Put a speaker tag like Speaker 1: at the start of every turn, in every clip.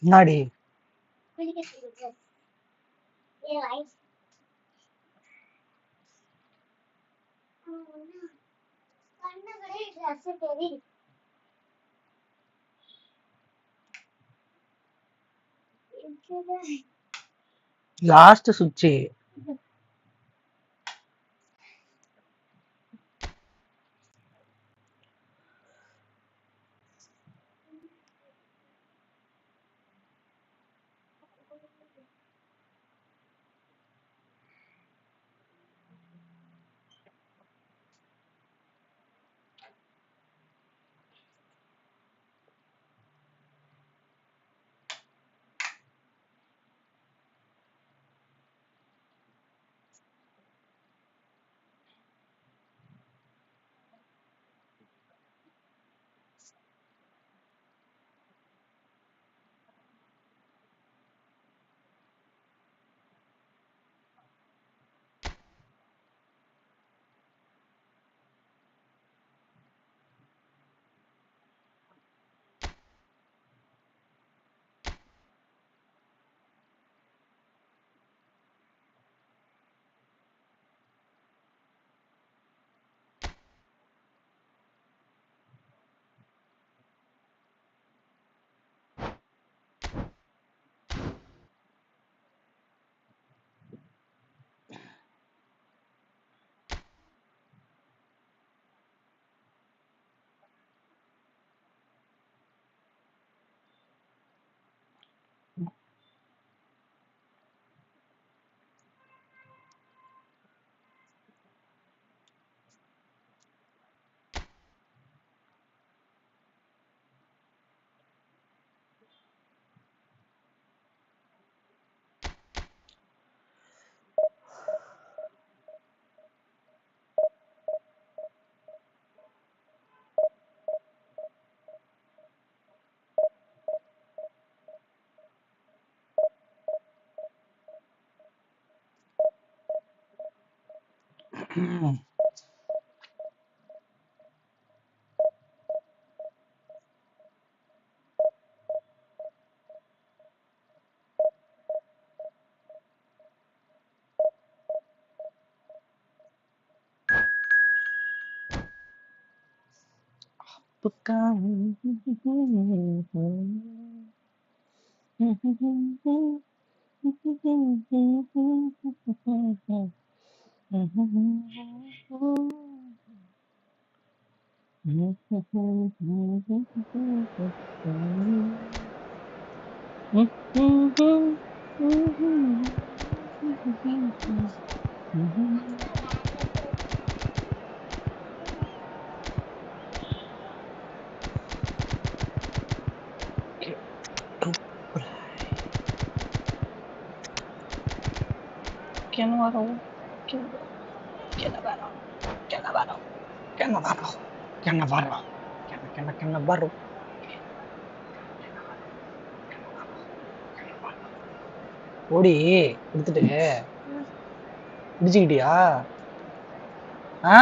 Speaker 1: என்னாடி லாஸ்ட் சுவிட்ச் Cannavaro, Cannavaro, Cannavaro, Cannavaro, Cannavaro, Cannavaro. ஓடி கொடுத்துட்டு பிடிச்சுக்கிட்டியா? ஆ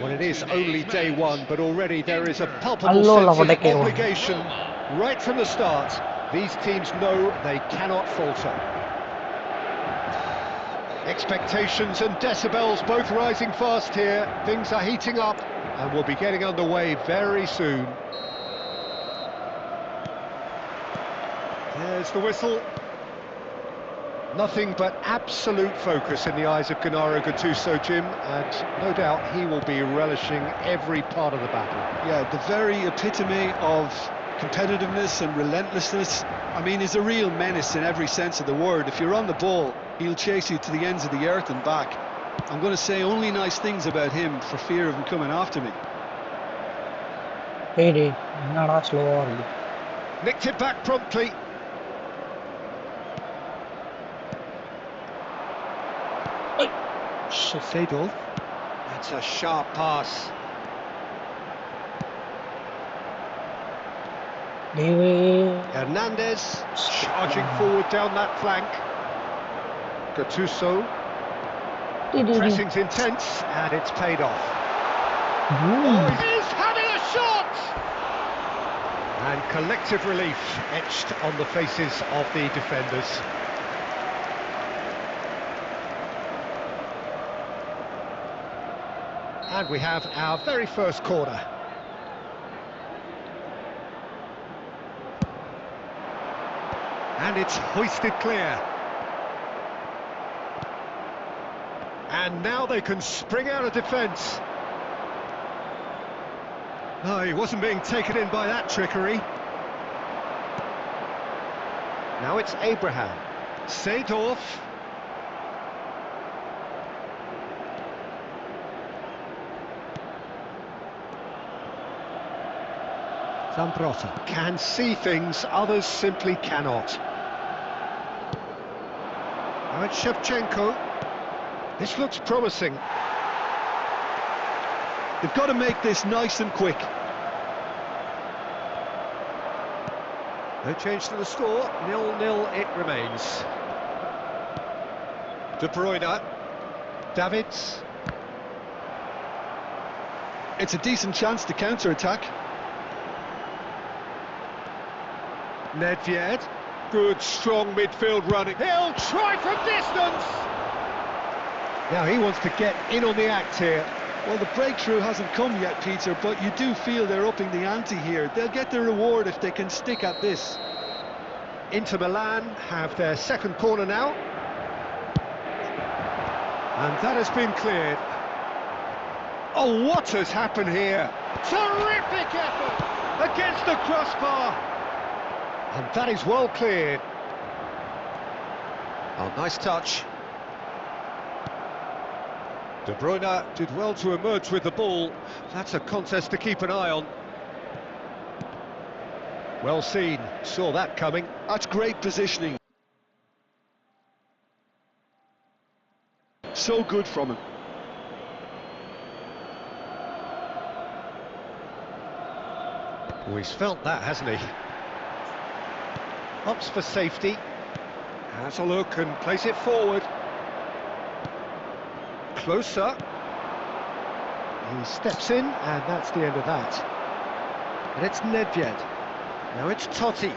Speaker 2: Well, it is only day one, but already there is a palpable
Speaker 1: அல்லோல
Speaker 2: sense of
Speaker 1: உடைக்கிறோம்.
Speaker 2: obligation right from the start. These teams know they cannot falter. Expectations and decibels both rising fast here. Things are heating up and we'll be getting underway very soon. There's the whistle. Nothing but absolute focus in the eyes of Gennaro Gattuso, Jim, and no doubt he will be relishing every part of the battle.
Speaker 3: Yeah, the very epitome of competitiveness and relentlessness. I mean, he's a real menace in every sense of the word. If you're on the ball, he'll chase you to the ends of the earth and back. I'm going to say only nice things about him for fear of him coming after me.
Speaker 1: ஏய் டேய் என்னடா ஸ்லோவா இருக்கு.
Speaker 2: Nicked it back promptly.
Speaker 3: Seydorf.
Speaker 2: That's a sharp pass.
Speaker 1: David.
Speaker 2: Hernandez charging forward down that flank. Gattuso. Pressing's intense, and it's paid off. Oh, he's having a shot! And collective relief etched on the faces of the defenders. And we have our very first corner. And it's hoisted clear. And now they can spring out of defence. No, he wasn't being taken in by that trickery. Now it's Abraham. Seedorf. Zambrotta can see things others simply cannot. Now it's Shevchenko. This looks promising.
Speaker 3: They've got to make this nice and quick.
Speaker 2: No change to the score, 0-0 it remains. De Bruyne, Davids.
Speaker 3: It's a decent chance to counter-attack.
Speaker 2: Nedved, good strong midfield running. He'll try from distance! Now he wants to get in on the act here.
Speaker 3: Well, the breakthrough hasn't come yet, Peter, but you do feel they're upping the ante here. They'll get their reward if they can stick at this.
Speaker 2: Inter Milan have their second corner now. And that has been cleared. Oh, what has happened here? Terrific effort against the crossbar. And that is well cleared. Oh, nice touch. De Bruyne did well to emerge with the ball. That's a contest to keep an eye on. Well seen, saw that coming.
Speaker 3: That's great positioning. So good from him.
Speaker 2: Oh, he's felt that, hasn't he? Opts for safety. Has a look and plays it forward. Closer. He steps in, and that's the end of that. And it's Nedved. Now it's Totti.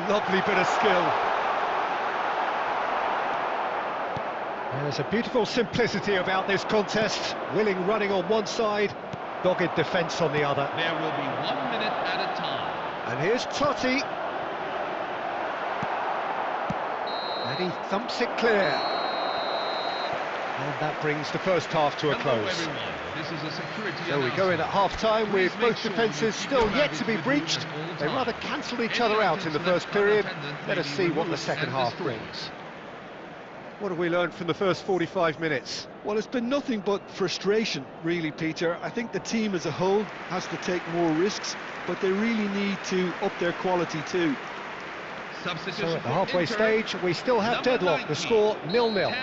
Speaker 2: Lovely bit of skill. There's a beautiful simplicity about this contest. Willing running on one side, dogged defence on the other.
Speaker 4: There will be 1 minute at a time.
Speaker 2: And here's Totti. And he thumps it clear. And that brings the first half to a close.
Speaker 4: Everyone. This is a security
Speaker 2: So we go in at half-time with both defences still yet to be breached. They rather cancelled each other out in the first period. Let us see what the second half brings. What have we learned from the first 45 minutes?
Speaker 3: Well, it's been nothing but frustration, really, Peter. I think the team as a whole has to take more risks, but they really need to up their quality too.
Speaker 2: So at the halfway stage, we still have deadlock. The score 0-0.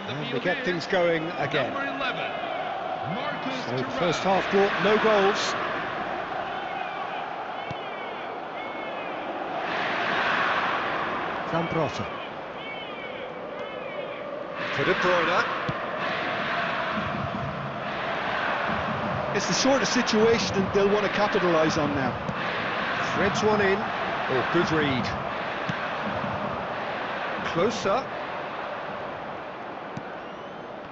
Speaker 2: And we get things going again. So the first half brought no goals. Zambrotta. To De Bruyne.
Speaker 3: It's the sort of situation they'll want to capitalise on now.
Speaker 2: Threads one in. Oh, good read. Closer.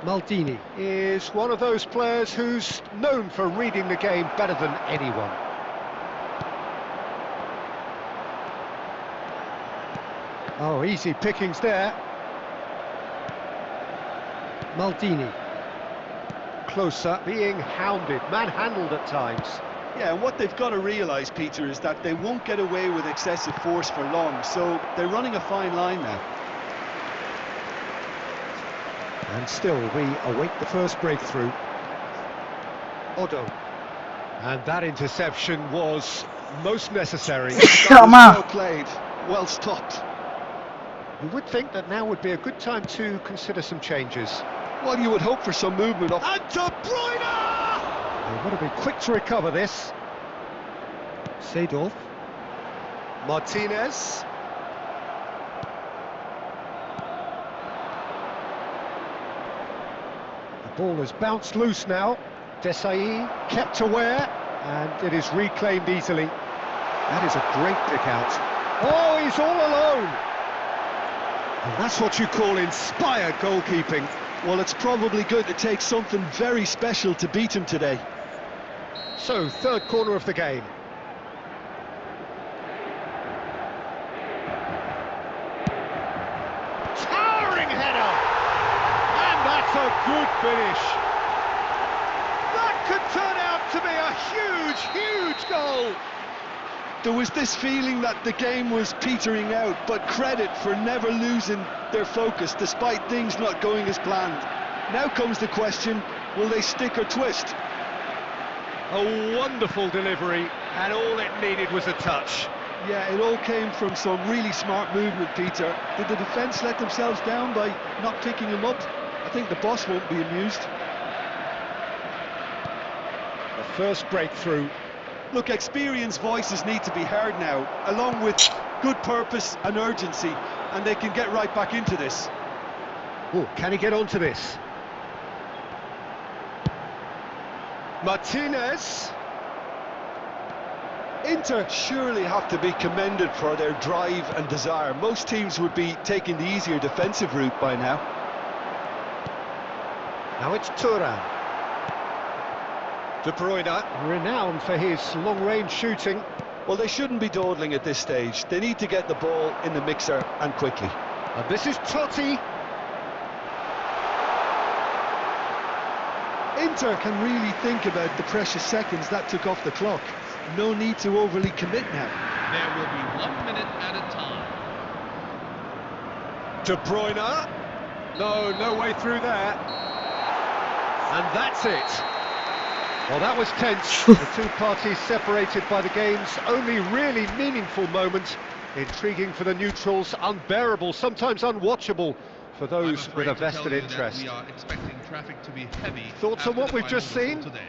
Speaker 2: Maldini is one of those players who's known for reading the game better than anyone. Oh, easy pickings there. Maldini. Closer, being hounded, manhandled at times.
Speaker 3: Yeah, and what they've got to realise, Peter, is that they won't get away with excessive force for long, so they're running a fine line now.
Speaker 2: And still, we await the first breakthrough.
Speaker 3: Odo.
Speaker 2: And that interception was most necessary.
Speaker 3: Well played, well stopped.
Speaker 2: You would think that now would be a good time to consider some changes.
Speaker 3: Well, you would hope for some movement up.
Speaker 2: And De Bruyne! They've got to be quick to recover this. Seedorf. Martinez. The ball has bounced loose now. Desailly kept aware, and it is reclaimed easily. That is a great pick out. Oh, he's all alone! And that's what you call inspired goalkeeping.
Speaker 3: Well, it's probably going to take something very special to beat him today.
Speaker 2: So, third corner of the game. Towering header! And that's a good finish. That could turn out to be a huge goal.
Speaker 3: There was this feeling that the game was petering out, but credit for never losing their focus despite things not going as planned. Now comes the question, will they stick or twist?
Speaker 2: A wonderful delivery, and all it needed was a touch.
Speaker 3: Yeah, it all came from some really smart movement, Peter. Did the defence let themselves down by not picking him up? I think the boss won't be amused.
Speaker 2: The first breakthrough.
Speaker 3: Look, experienced voices need to be heard now, along with good purpose and urgency, and they can get right back into this.
Speaker 2: Oh, can he get onto this? Martinez.
Speaker 3: Inter surely have to be commended for their drive and desire. Most teams would be taking the easier defensive route by now.
Speaker 2: Now it's Thuram. De Bruyne, renowned for his long-range shooting.
Speaker 3: Well, they shouldn't be dawdling at this stage. They need to get the ball in the mixer, and quickly.
Speaker 2: And this is Totti.
Speaker 3: Inter can really think about the precious seconds that took off the clock. No need to overly commit now.
Speaker 4: There will be 1 minute at a time.
Speaker 2: De Bruyne. No way through there. And that's it. Well, that was tense. The two parties separated by the game's only really meaningful moment. Intriguing for the neutrals, unbearable, sometimes unwatchable for those with a vested interest.
Speaker 4: We are expecting traffic to be heavy.
Speaker 2: Thoughts on
Speaker 4: after
Speaker 2: what
Speaker 4: the
Speaker 2: we've
Speaker 4: final
Speaker 2: just
Speaker 4: whistle
Speaker 2: seen?
Speaker 4: today.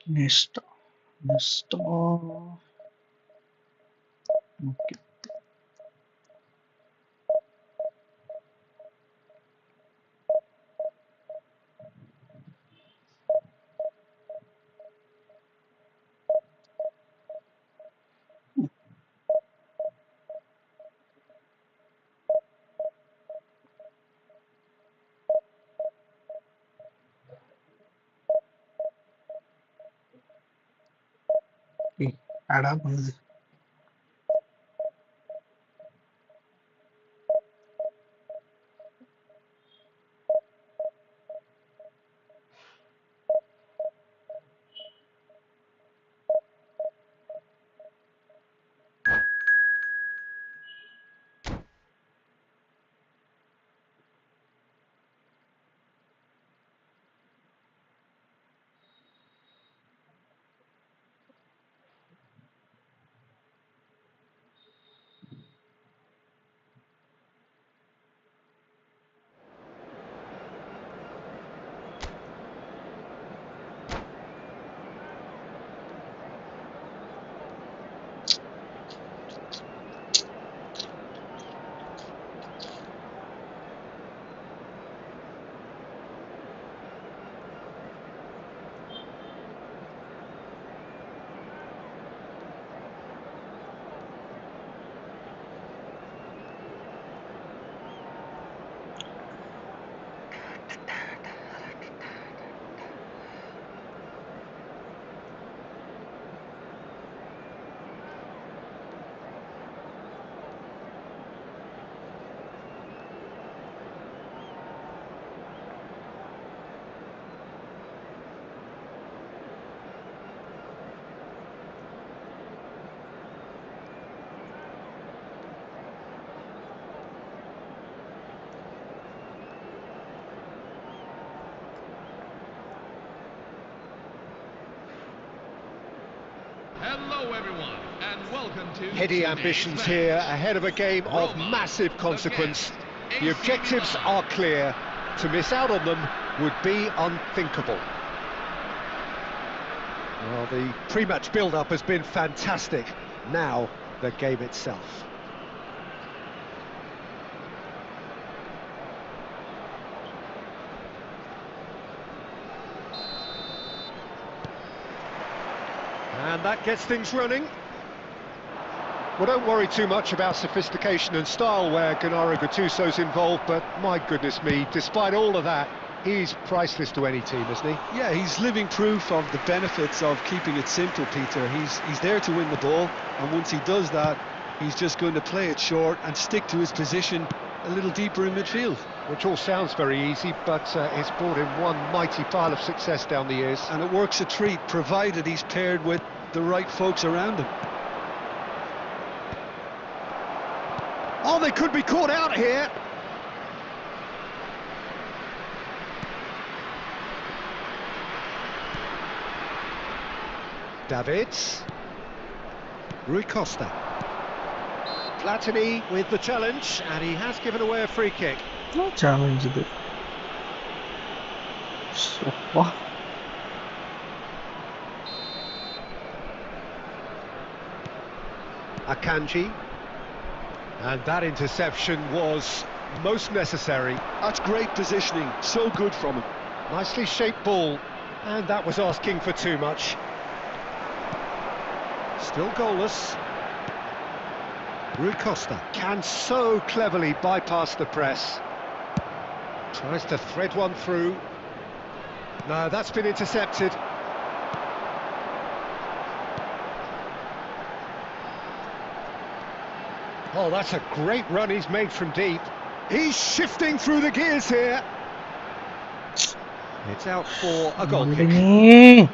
Speaker 1: Next. Okay. Add up.
Speaker 4: Hello, everyone, and welcome to
Speaker 2: Heady
Speaker 4: today's
Speaker 2: ambitions
Speaker 4: match.
Speaker 2: here ahead of a game of
Speaker 4: Roma,
Speaker 2: massive
Speaker 4: the
Speaker 2: consequence.
Speaker 4: guest,
Speaker 2: The
Speaker 4: AC
Speaker 2: objectives
Speaker 4: Milan.
Speaker 2: are clear. To miss out on them would be unthinkable. Well, the pre-match build-up has been fantastic. Now, the game itself. And that gets things running. Well, don't worry too much about sophistication and style where Gennaro Gattuso's involved, but my goodness me, despite all of that, he's priceless to any team, isn't he?
Speaker 3: Yeah, he's living proof of the benefits of keeping it simple, Peter. He's there to win the ball, and once he does that, he's just going to play it short and stick to his position a little deeper in midfield.
Speaker 2: Which all sounds very easy, but it's brought him one mighty pile of success down the years.
Speaker 3: And it works a treat, provided he's paired with the right folks around him.
Speaker 2: Oh, they could be caught out here. Davids. Rui Costa. Platini with the challenge, and he has given away a free kick.
Speaker 1: No challenge ഇത്. So,
Speaker 2: Akanji. And that interception was most necessary.
Speaker 3: That's great positioning, so good from him.
Speaker 2: Nicely shaped ball, and that was asking for too much. Still goalless. Rui Costa can so cleverly bypass the press. Tries to thread one through. No, that's been intercepted. Oh, that's a great run he's made from deep. He's shifting through the gears here. It's out for a goal kick.
Speaker 1: ini.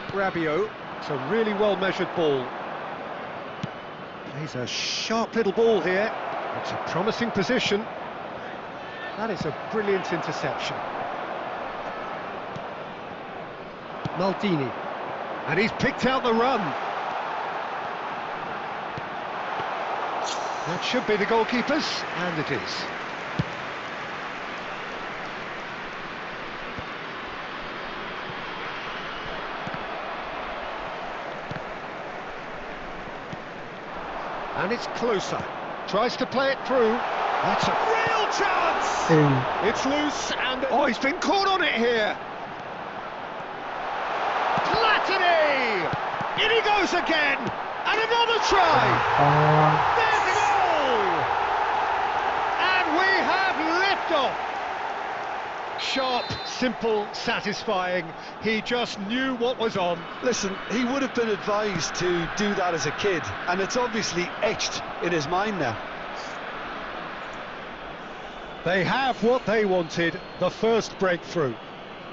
Speaker 2: Rabiot, it's a really well-measured ball. Plays a sharp little ball here. It's a promising position. That is a brilliant interception. Maldini. And he's picked out the run. That should be the goalkeeper's, and it is. And it's closer. Tries to play it through. That's a real chance! It's loose, and oh, he's been caught on it here. Platini! In he goes again, and another try. There's the goal! And we have liftoff. Sharp, simple, satisfying. He just knew what was on.
Speaker 3: Listen, he would have been advised to do that as a kid, and it's obviously etched in his mind now.
Speaker 2: They have what they wanted, the first breakthrough.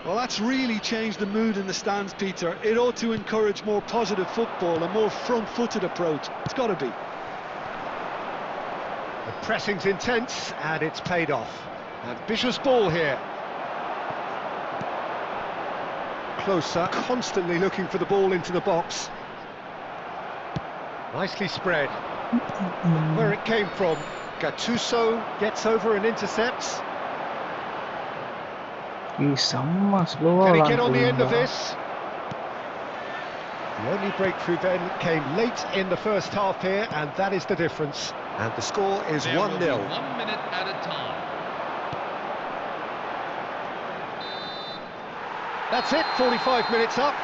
Speaker 3: Well, that's really changed the mood in the stands, Peter. It ought to encourage more positive football, a more front-footed approach. It's got to be.
Speaker 2: The pressing's intense, and it's paid off. Ambitious ball here. Closer, constantly looking for the ball into the box. Nicely spread. Where it came from. Gattuso gets over and intercepts. Can he get on the end of this? The only breakthrough then came late in the first half here, and that is the difference. And the score is
Speaker 4: There will
Speaker 2: 1-0.
Speaker 4: be 1 minute at a time.
Speaker 2: That's it, 45 minutes up.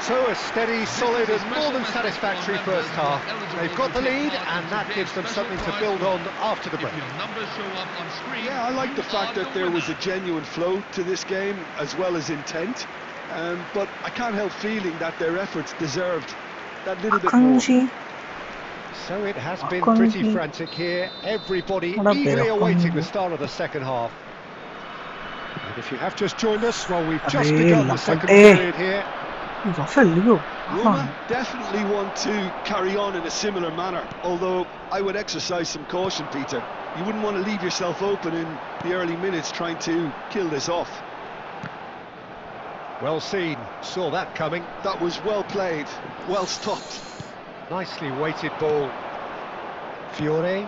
Speaker 2: So a steady, solid and more than satisfactory first half. They've got the lead, and that gives them something to build on after the break.
Speaker 4: If your numbers show up on screen,
Speaker 3: Yeah, I like the
Speaker 4: you
Speaker 3: fact
Speaker 4: are
Speaker 3: that
Speaker 4: the
Speaker 3: there was a
Speaker 4: winner.
Speaker 3: genuine flow to this game, as well as intent. But I can't help feeling that their efforts deserved that little bit more.
Speaker 2: So it has been
Speaker 1: Akanji.
Speaker 2: pretty frantic here. Everybody
Speaker 1: What a
Speaker 2: eagerly
Speaker 1: bit of
Speaker 2: awaiting the
Speaker 1: Akanji.
Speaker 2: start of the second half. And if you have just joined us, well, we've just
Speaker 1: Arey,
Speaker 2: begun the second
Speaker 1: Lapate.
Speaker 2: period here.
Speaker 3: Roma definitely want to carry on in a similar manner, although I would exercise some caution, Peter. You wouldn't want to leave yourself open in the early minutes trying to kill this off.
Speaker 2: Well seen, saw that coming.
Speaker 3: That was well played, well stopped.
Speaker 2: Nicely weighted ball. Fiore.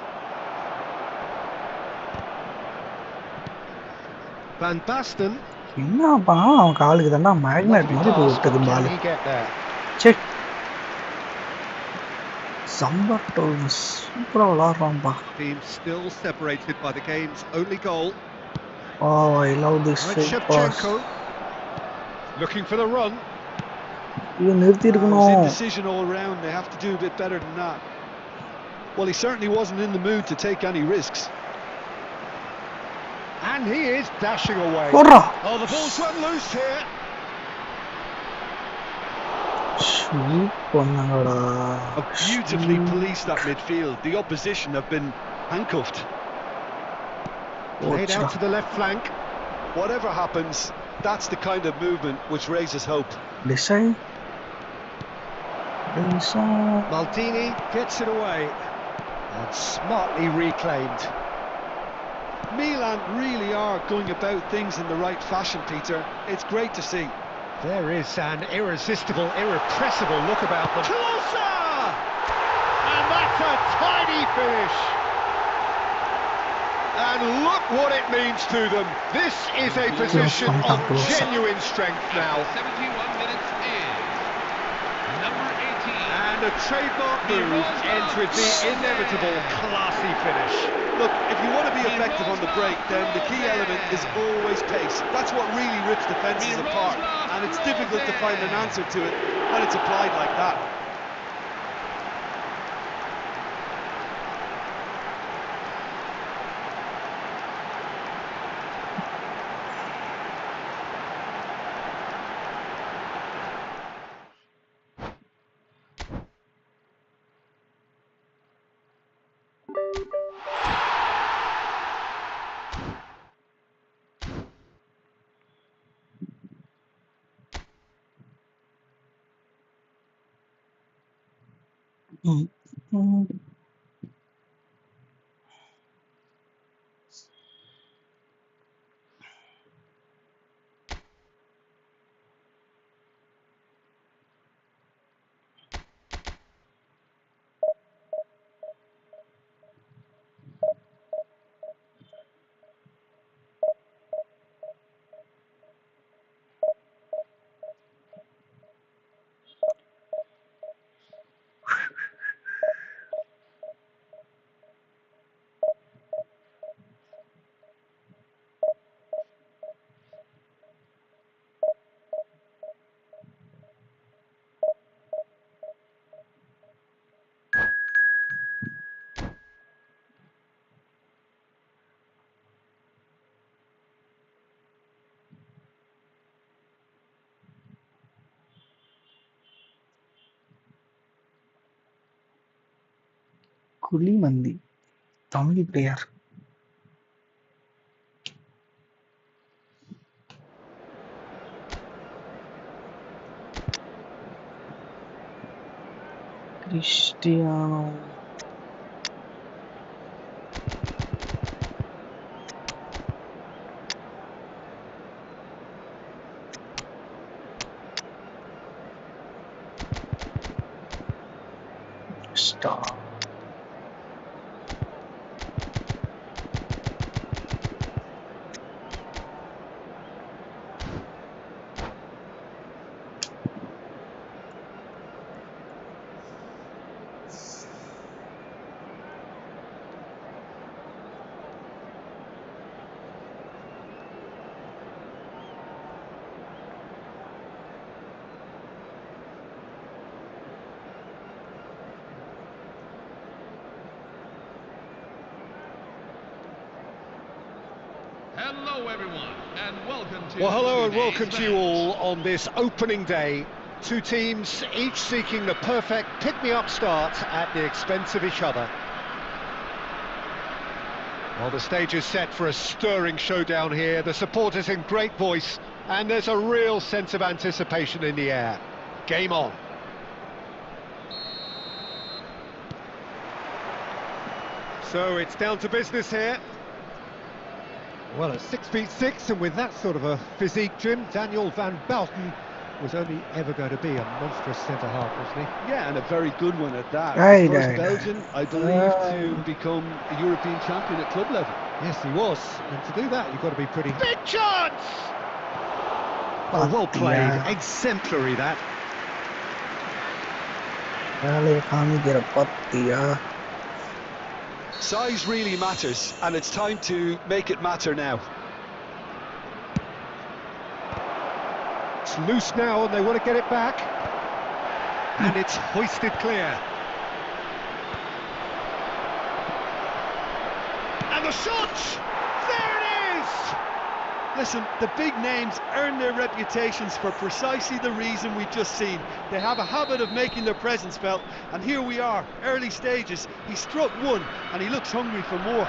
Speaker 2: Van Basten.
Speaker 1: என்னப்பா அவன் காலுக்கு தான்டா magnet
Speaker 2: Lovely
Speaker 1: மாதிரி போய்
Speaker 2: pass,
Speaker 1: விட்டது
Speaker 2: but
Speaker 1: ball.
Speaker 2: can he get there?
Speaker 1: சே சம்பர்டோ சூப்பரா விளையாடுறான்பா.
Speaker 2: Team still separated by the game's only goal.
Speaker 1: Oh, I love this
Speaker 2: Right,
Speaker 1: straight pass.
Speaker 2: Shevchenko. Looking for the run.
Speaker 1: இது நிறுத்தி
Speaker 3: It was
Speaker 1: இருக்கணும்.
Speaker 3: indecision all round. They have to do a bit better than that. Well, he certainly wasn't in the mood to take any risks.
Speaker 2: And he is dashing away.
Speaker 1: போடுறா.
Speaker 2: Oh, the ball's run loose here.
Speaker 1: Shoot பண்ணங்கடா.
Speaker 3: Beautifully policed that midfield. The opposition have been handcuffed.
Speaker 2: Played out to the left flank.
Speaker 3: Whatever happens, that's the kind of movement which raises hope.
Speaker 1: Desai.
Speaker 2: Maldini gets it away. And smartly reclaimed.
Speaker 3: Milan really are going about things in the right fashion, Peter. It's great to see.
Speaker 2: There is an irresistible, irrepressible look about them. Closer! And that's a tiny finish. And look what it means to them. This is a position of genuine strength now.
Speaker 4: 71 minutes in. Number 18.
Speaker 2: And a trademark move ends with the inevitable classy finish.
Speaker 3: Look, if you want to be effective on the break, then the key element is always pace. That's what really rips defences apart, and it's difficult to find an answer to it when it's applied like that.
Speaker 1: குழிமந்தி Tamil player. Cristiano star.
Speaker 4: Hello, everyone, and welcome to.
Speaker 2: Well, hello and welcome
Speaker 4: today's
Speaker 2: to you all
Speaker 4: match.
Speaker 2: on this opening day. Two teams, each seeking the perfect pick-me-up start at the expense of each other. Well, the stage is set for a stirring showdown here. The supporters in great voice, and there's a real sense of anticipation in the air. Game on. So it's down to business here. Well, at 6'6", and with that sort of a physique, Jim, Daniel van Bouten was only ever going to be a monstrous centre-half, wasn't he?
Speaker 3: Yeah, and a very good one at that.
Speaker 1: Right,
Speaker 3: First
Speaker 1: right,
Speaker 3: Belgian, I believe, to become a European champion at club level.
Speaker 2: Yes, he was. And to do that, you've got to be pretty... Big chance! Oh, well played.
Speaker 1: Yeah.
Speaker 2: Exemplary, that.
Speaker 3: Size really matters, and it's time to make it matter now.
Speaker 2: It's loose now, and they want to get it back. And it's hoisted clear. And the shot! There it is!
Speaker 3: Listen, the big names earn their reputations for precisely the reason we've just seen. They have a habit of making their presence felt, and here we are, early stages. He struck one, and he looks hungry for more.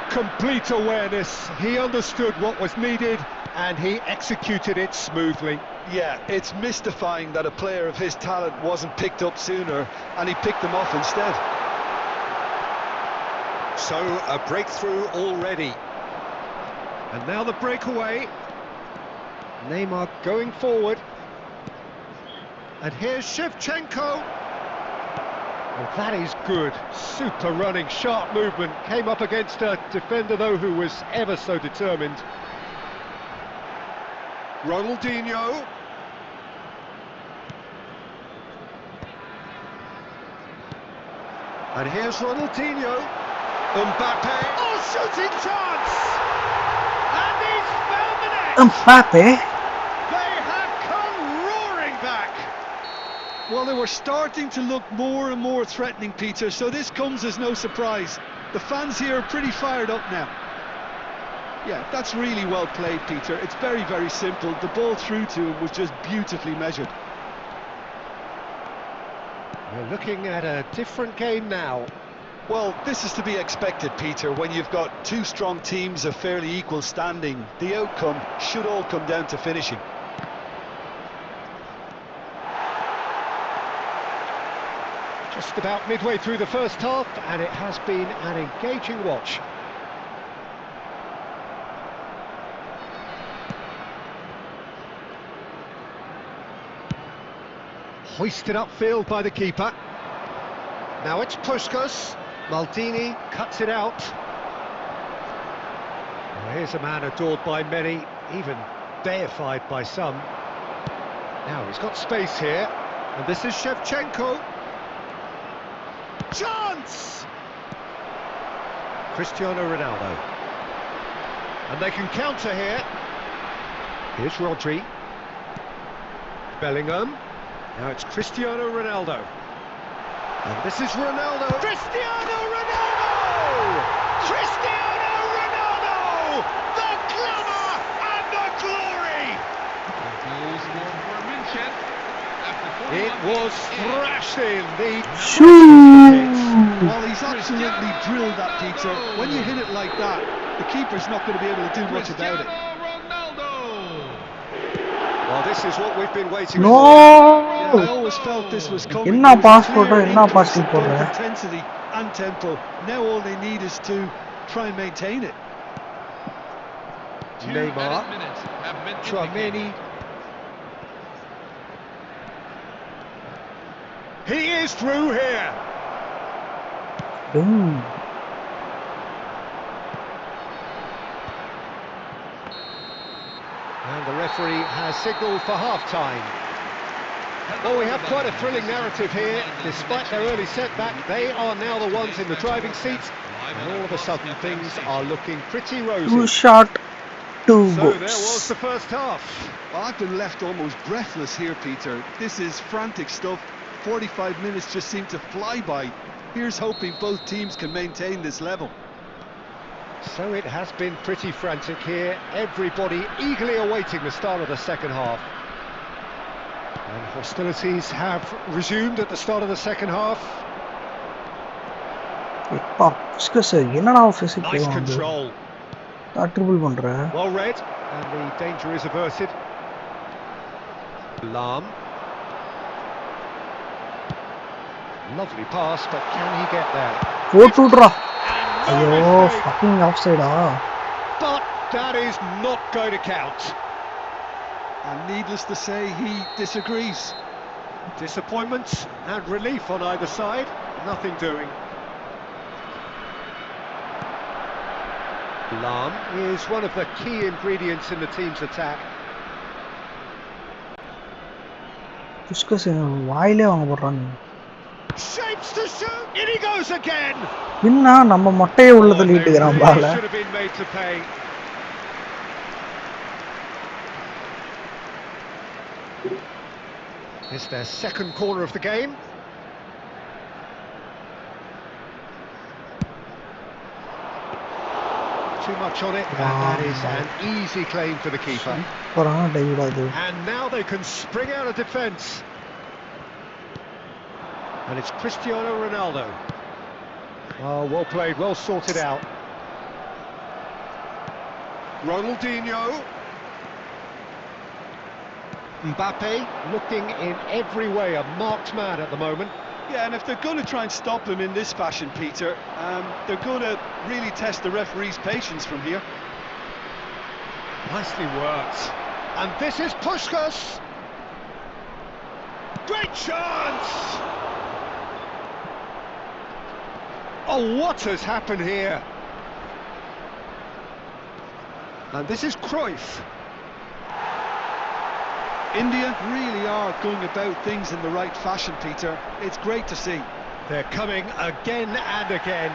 Speaker 2: Complete awareness. He understood what was needed, and he executed it smoothly.
Speaker 3: Yeah, it's mystifying that a player of his talent wasn't picked up sooner, and he picked them off instead.
Speaker 2: So, a breakthrough already. And now the breakaway. Neymar going forward. And here's Shevchenko. Well, that is good. Super running, sharp movement. Came up against a defender, though, who was ever so determined. Ronaldinho. And here's Ronaldinho. Mbappe. Oh, shooting chance! And he's found the net!
Speaker 1: Mbappe?
Speaker 2: They have come roaring back!
Speaker 3: Well, they were starting to look more and more threatening, Peter, so this comes as no surprise. The fans here are pretty fired up now. Yeah, that's really well played, Peter. It's very, very simple. The ball through to him was just beautifully measured.
Speaker 2: We're looking at a different game now.
Speaker 3: Well, this is to be expected, Peter, when you've got two strong teams of fairly equal standing. The outcome should all come down to finishing.
Speaker 2: Just about midway through the first half, and it has been an engaging watch. Hoisted upfield by the keeper. Now it's Puskas. Maldini cuts it out. Well, here's a man adored by many, even deified by some. Now he's got space here, and this is Shevchenko. Chance! Cristiano Ronaldo. And they can counter here. Here's Rodri. Bellingham. Now it's Cristiano Ronaldo. And this is Ronaldo. Cristiano Ronaldo! Cristiano Ronaldo! The glamour and the glory! It was thrashed in.
Speaker 3: Well, he's absolutely drilled that, Peter. When you hit it like that, the keeper's not going to be able to do much about it.
Speaker 2: Well, this is what we've been waiting
Speaker 1: No!
Speaker 2: for.
Speaker 3: Yeah, I always felt this was coming.
Speaker 1: Enna
Speaker 3: There was
Speaker 1: pass
Speaker 3: clear
Speaker 1: போடுற, enna
Speaker 3: interest
Speaker 1: passing
Speaker 3: in both
Speaker 1: போடுற.
Speaker 3: intensity and tempo. Now all they need is to try and maintain it.
Speaker 2: Neymar. Tchouaméni. He is through here.
Speaker 1: Boom.
Speaker 2: And the referee has signalled for half-time. Well, we have quite a thrilling narrative here. Despite their early setback, they are now the ones in the driving seat. And all of a sudden, things are looking pretty rosy.
Speaker 1: 2 shot, 2
Speaker 2: So there
Speaker 1: goals.
Speaker 2: was the first half.
Speaker 3: Well, I've been left almost breathless here, Peter. This is frantic stuff. 45 minutes just seem to fly by. Here's hoping both teams can maintain this level.
Speaker 2: So it has been pretty frantic here. Everybody eagerly awaiting the start of the second half. And hostilities have resumed at the start of the second half.
Speaker 1: Puskas என்னடா physics
Speaker 2: Nice
Speaker 1: வந்து
Speaker 2: control.
Speaker 1: Triple பண்ற.
Speaker 2: Well read, and the danger is averted. Lahm. Lovely pass, but can he get there?
Speaker 1: போட்டுடுறா.
Speaker 2: And no
Speaker 1: ஐயோ
Speaker 2: mistake.
Speaker 1: fucking offside-ஆ.
Speaker 2: That is not going to count.
Speaker 3: And needless to say, he disagrees.
Speaker 2: Disappointment and relief on either side. Nothing doing. Lahm is one of the key ingredients in the team's attack.
Speaker 1: புஸ்கஸ் வாயிலே வாங்க போடுறாங்க.
Speaker 2: Shapes to shoot. In he goes again.
Speaker 1: பின்னா நம்ம மொட்டையை உள்ள தள்ளிட்டுக்கிறான் பால.
Speaker 2: Should have been made to pay. It's their second corner of the game. Too much on it, and that is an easy claim for the keeper. And now they can spring out of defence. And it's Cristiano Ronaldo. Oh, well played, well sorted out. Ronaldinho. Mbappe looking in every way a marked man at the moment.
Speaker 3: Yeah, and if they're going to try and stop him in this fashion, Peter, they're going to really test the referee's patience from here.
Speaker 2: Nicely worked. And this is Puskás. Great chance! Oh, what has happened here? And this is Cruyff.
Speaker 3: India really are going about things in the right fashion, Peter. It's great to see.
Speaker 2: They're coming again and again.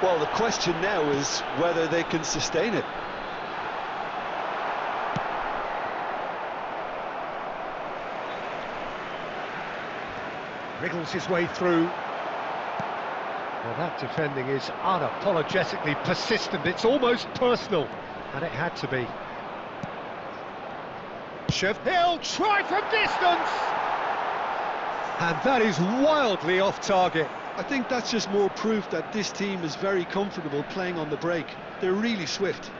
Speaker 3: Well, the question now is whether they can sustain it.
Speaker 2: Wriggles his way through. Well, that defending is unapologetically persistent. It's almost personal, and it had to be. He'll try from distance! And that is wildly off target.
Speaker 3: I think that's just more proof that this team is very comfortable playing on the break. They're really swift.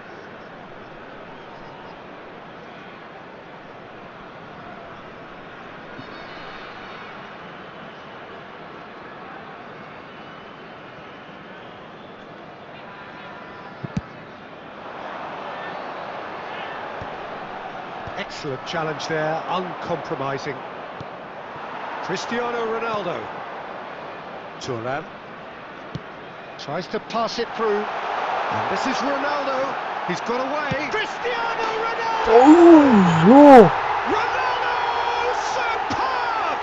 Speaker 2: Excellent challenge there, uncompromising. Cristiano Ronaldo. Thuram. Tries to pass it through. And this is Ronaldo. He's got away. Cristiano Ronaldo!
Speaker 1: Oh,
Speaker 2: Ronaldo! Superb!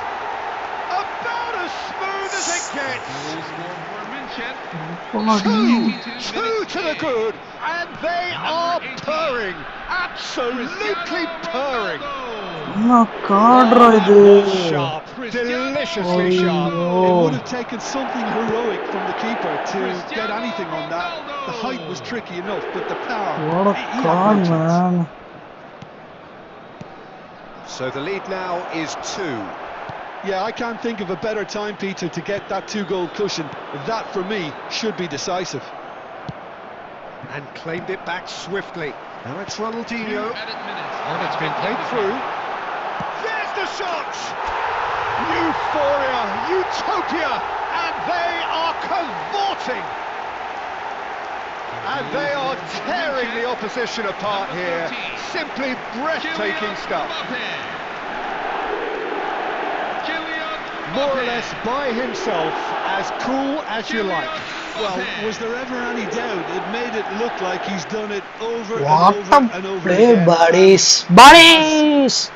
Speaker 2: About as smooth as it gets. Two to the good, and they are purring. Absolutely purring. Sharp, deliciously sharp.
Speaker 3: It would have taken something heroic from the keeper to get anything on that. The height was tricky enough, but the power.
Speaker 1: what a card, man.
Speaker 2: So the lead now is 2.
Speaker 3: Yeah, I can't think of a better time, Peter, to get that 2-goal cushion. That, for me, should be decisive.
Speaker 2: And claimed it back swiftly. Now it's Ronaldinho. And it's been played through. There's the shot! Euphoria, utopia, and they are cavorting. And they are tearing the opposition apart here. Simply breathtaking stuff. More or less by himself, as cool as you like.
Speaker 3: Well, was there ever any doubt? It made it look like he's done it over
Speaker 1: What
Speaker 3: and over
Speaker 1: a
Speaker 3: and over
Speaker 1: play,
Speaker 3: again.
Speaker 1: buddies. Buddies!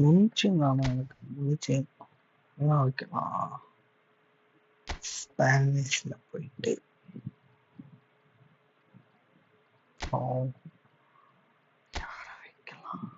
Speaker 1: முடிச்சுங்க, எனக்கு முடிச்சேன். என்ன வைக்கலாம் ஸ்பானிஷ்ல போயிட்டு ஓ யாரை வைக்கலாம்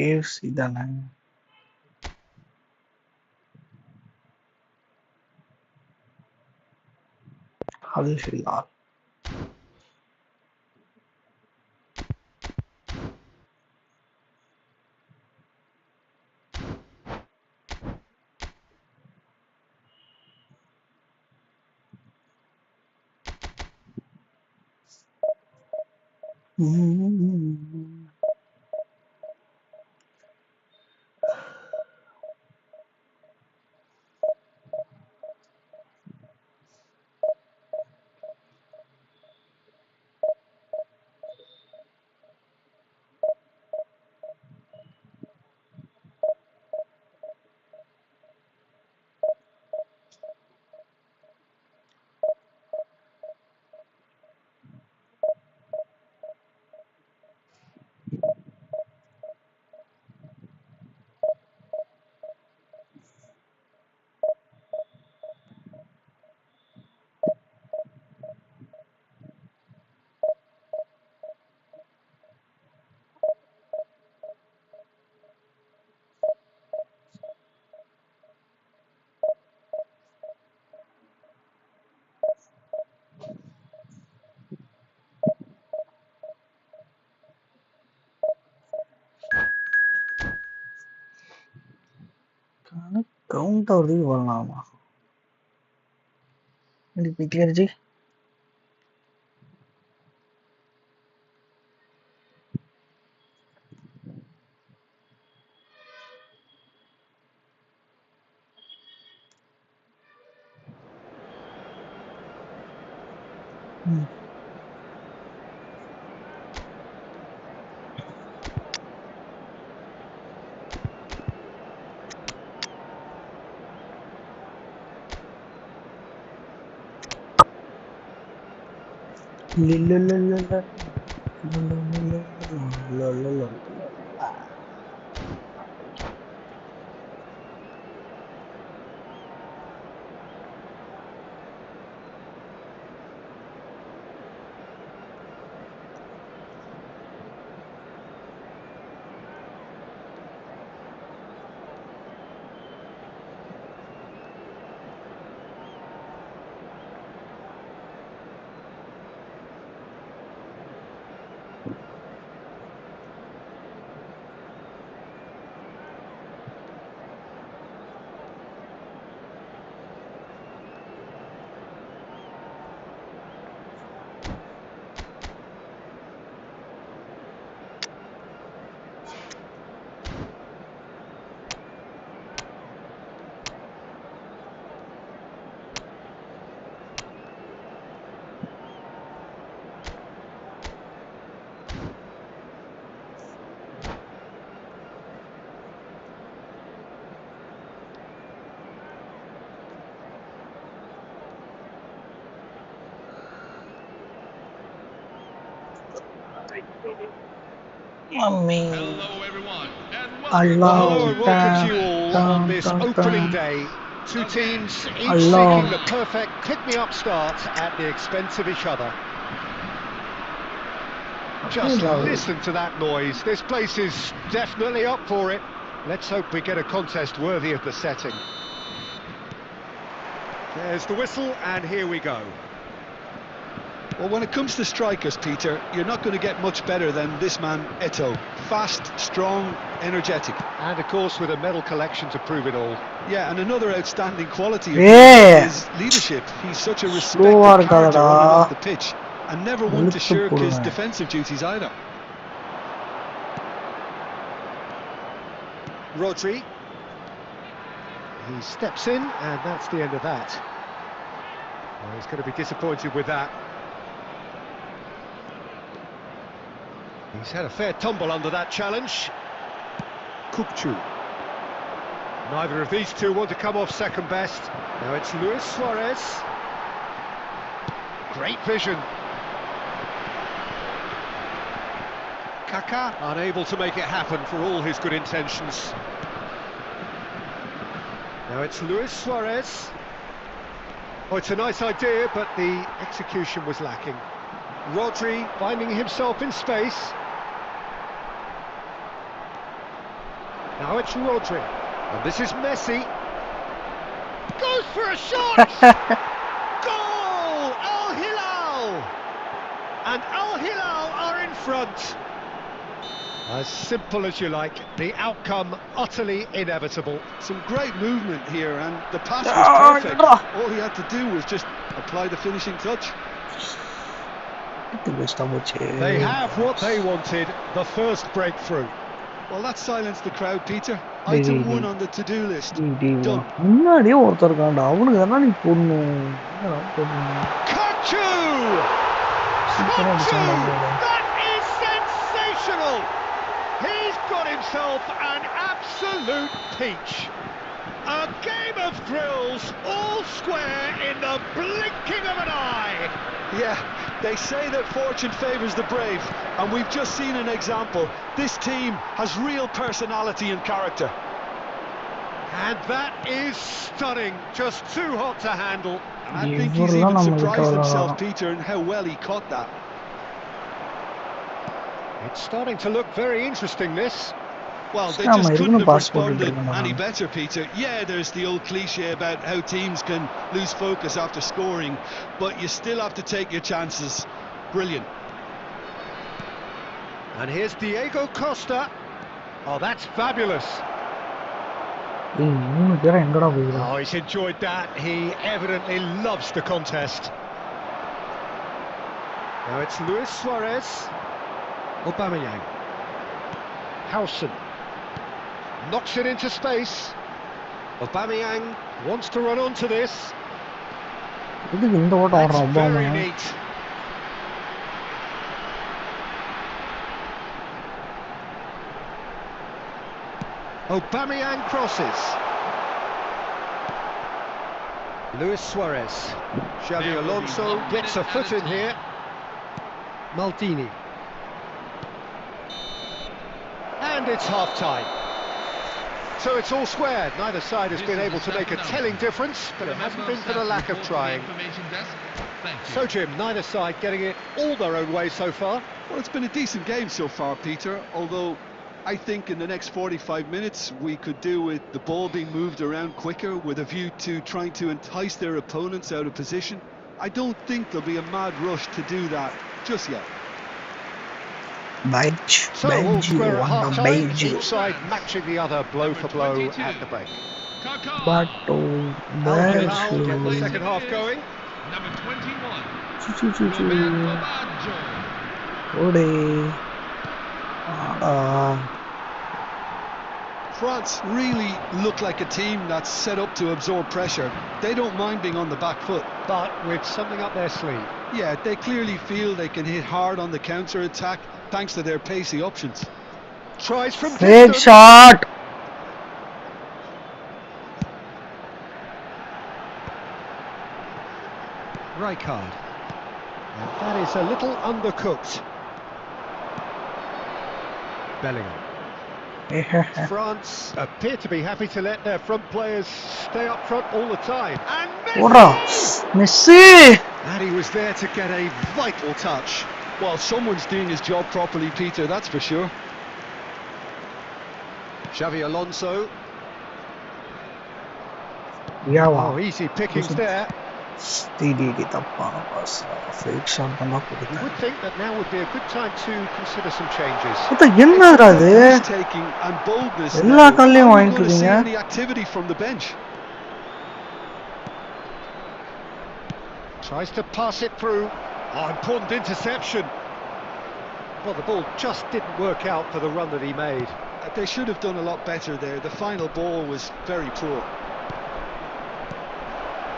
Speaker 1: AC தானே அது Hilal counter வரலாமா பிடிக்கிறஜி
Speaker 4: Hello, everyone, and
Speaker 2: Hello and welcome to you
Speaker 1: Allah,
Speaker 2: all on this opening day. Two teams each
Speaker 1: Allah.
Speaker 2: seeking the perfect pick-me-up start at the expense of each other. Just
Speaker 1: Allah.
Speaker 2: listen to that noise. This place is definitely up for it. Let's hope we get a contest worthy of the setting. There's the whistle, and here we go.
Speaker 3: Well, when it comes to strikers, Peter, you're not going to get much better than this man, Eto'o. Fast, strong, energetic.
Speaker 2: And of course with a medal collection to prove it all.
Speaker 3: Yeah, and another outstanding quality of
Speaker 1: Yeah.
Speaker 3: his leadership. He's such a
Speaker 1: Slow
Speaker 3: respected character
Speaker 1: இருக்காதடா.
Speaker 3: on and off the pitch. and never one to shirk his defensive duties either.
Speaker 2: Rodri. He steps in, and that's the end of that. Well, he's going to be disappointed with that. He's had a fair tumble under that challenge. Kukçu. Neither of these two want to come off second best. Now it's Luis Suarez. Great vision. Kaká unable to make it happen for all his good intentions. Now it's Luis Suarez. Oh, it's a nice idea, but the execution was lacking. Rodri finding himself in space. Now it's Rodri. And this is Messi. Goes for a shot! Goal! Al Hilal! And Al Hilal are in front. As simple as you like, the outcome utterly inevitable.
Speaker 3: Some great movement here, and the pass was perfect. All he had to do was just apply the finishing touch.
Speaker 2: They have what they wanted, the first breakthrough.
Speaker 3: Well, that silenced the crowd, Peter. Item 1 on the to-do list. Done.
Speaker 2: Kukçu! That is sensational! He's got himself an absolute peach. A game of thrills, all square in the blinking of an eye.
Speaker 3: Yeah, they say that fortune favours the brave, and we've just seen an example. This team has real personality and character.
Speaker 2: And that is stunning, just too hot to handle.
Speaker 3: And I think he's even surprised himself, Peter, in how well he caught that.
Speaker 2: It's starting to look very interesting, this.
Speaker 3: Well, they just couldn't have responded any better, Peter. Yeah, there's the old cliche about how teams can lose focus after scoring, but you still have to take your chances. Brilliant.
Speaker 2: And here's Diego Costa. Oh, that's fabulous. Oh, he's enjoyed that. He evidently loves the contest. Now it's Luis Suarez. Aubameyang. Howson. Knocks it into space. Aubameyang wants to run onto this. That's very neat. Aubameyang crosses. Luis Suarez. Xavi Alonso gets a foot in here. Maldini. And it's half-time. So it's all square. Neither side has been able to make a telling difference, but it hasn't been for the lack of trying. So, Jim, neither side getting it all their own way so far.
Speaker 3: Well, it's been a decent game so far, Peter, although I think in the next 45 minutes we could do with the ball being moved around quicker with a view to trying to entice their opponents out of position. I don't think there'll be a mad rush to do that just yet.
Speaker 2: So all square at half-time, each side matching the other blow for blow at the break. Al Hilal get the second half going.
Speaker 4: Number 21.
Speaker 3: France really look like a team that's set up to absorb pressure. They don't mind being on the back foot.
Speaker 2: But with something up their sleeve.
Speaker 3: Yeah, they clearly feel they can hit hard on the counter-attack thanks to their pacey options.
Speaker 2: Tries from
Speaker 1: Great shot!
Speaker 2: Rijkaard. And that is a little undercooked. Bellingham. France appear to be happy to let their front players stay up front all the time. And
Speaker 1: Messi!
Speaker 2: And he was there to get a vital touch.
Speaker 3: Well, someone's doing his job properly, Peter, that's for sure.
Speaker 2: Xavi Alonso.
Speaker 1: Yeah,
Speaker 2: wow. Oh, easy pickings there.
Speaker 1: You would think
Speaker 2: that now would be a good time to consider some changes.
Speaker 3: Risk-taking and boldness. Now. We're going to see the activity from the bench.
Speaker 2: Tries to pass it through. Oh, important interception. Well, the ball just didn't work out for the run that he made.
Speaker 3: They should have done a lot better there. The final ball was very poor.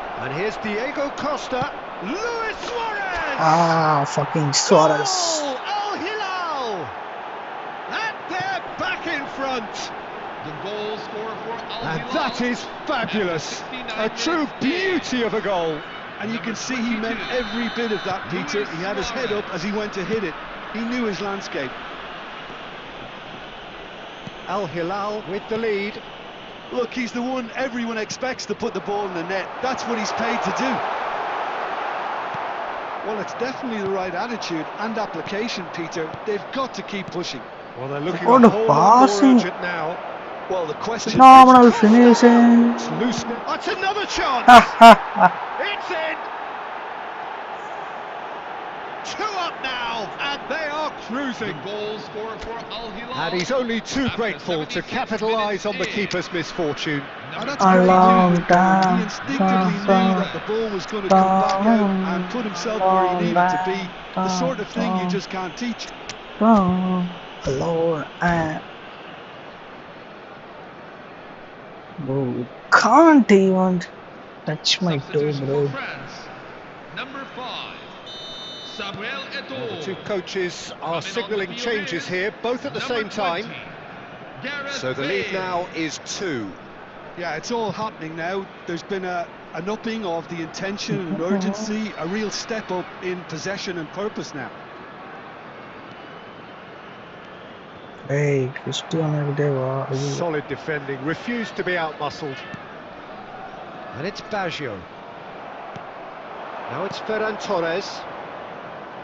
Speaker 2: And here's Diego Costa. Luis Suarez!
Speaker 1: Ah, fucking Suarez.
Speaker 2: Goal! Al Hilal! And they're back in front.
Speaker 4: The goal scorer for Al
Speaker 2: And
Speaker 4: Hilal.
Speaker 2: that is fabulous. A true beauty of a goal.
Speaker 3: And you can see he meant every bit of that, Peter. He had his head up as he went to hit it. He knew his landscape.
Speaker 2: Al Hilal with the lead.
Speaker 3: Look, he's the one everyone expects to put the ball in the net. That's what he's paid to do. Well, it's definitely the right attitude and application, Peter. They've got to keep pushing.
Speaker 2: Well, they're looking
Speaker 1: Oh,
Speaker 2: a
Speaker 1: the
Speaker 2: whole lot more
Speaker 1: passing.
Speaker 2: urgent now.
Speaker 3: Well, the question
Speaker 1: Phenomenal finishing.
Speaker 2: It's loose. That's another chance.
Speaker 1: Ha ha ha.
Speaker 2: It's in. 2 up now, and they are
Speaker 4: The
Speaker 2: cruising.
Speaker 4: goal scorer for Al Hilal.
Speaker 2: And he's only too
Speaker 4: After
Speaker 2: grateful to
Speaker 4: 76
Speaker 2: capitalise on the
Speaker 4: minutes in.
Speaker 2: keeper's misfortune.
Speaker 3: And that's
Speaker 1: A
Speaker 3: great
Speaker 1: long
Speaker 3: news.
Speaker 1: time,
Speaker 3: He instinctively knew that the ball was going to come back out and put himself where he needed to be. The sort of thing you just can't teach.
Speaker 1: Lord, bro, can't even touch my toe,
Speaker 4: Substitution
Speaker 1: bro.
Speaker 4: for France. Number 5, Samuel
Speaker 2: The two
Speaker 4: Eto'o.
Speaker 2: coaches are
Speaker 4: Coming
Speaker 2: signalling
Speaker 4: on the field
Speaker 2: changes
Speaker 4: is
Speaker 2: here, both at the
Speaker 4: number
Speaker 2: same time.
Speaker 4: 20, Gareth
Speaker 2: So the lead
Speaker 4: Bale.
Speaker 2: now is 2.
Speaker 3: Yeah, it's all happening now. There's been an upping of the intention and urgency, a real step up in possession and purpose now.
Speaker 1: Hey, Cristiano Ronaldo.
Speaker 2: Solid defending, refused to be outmuscled. And it's Baggio. Now it's Ferran Torres.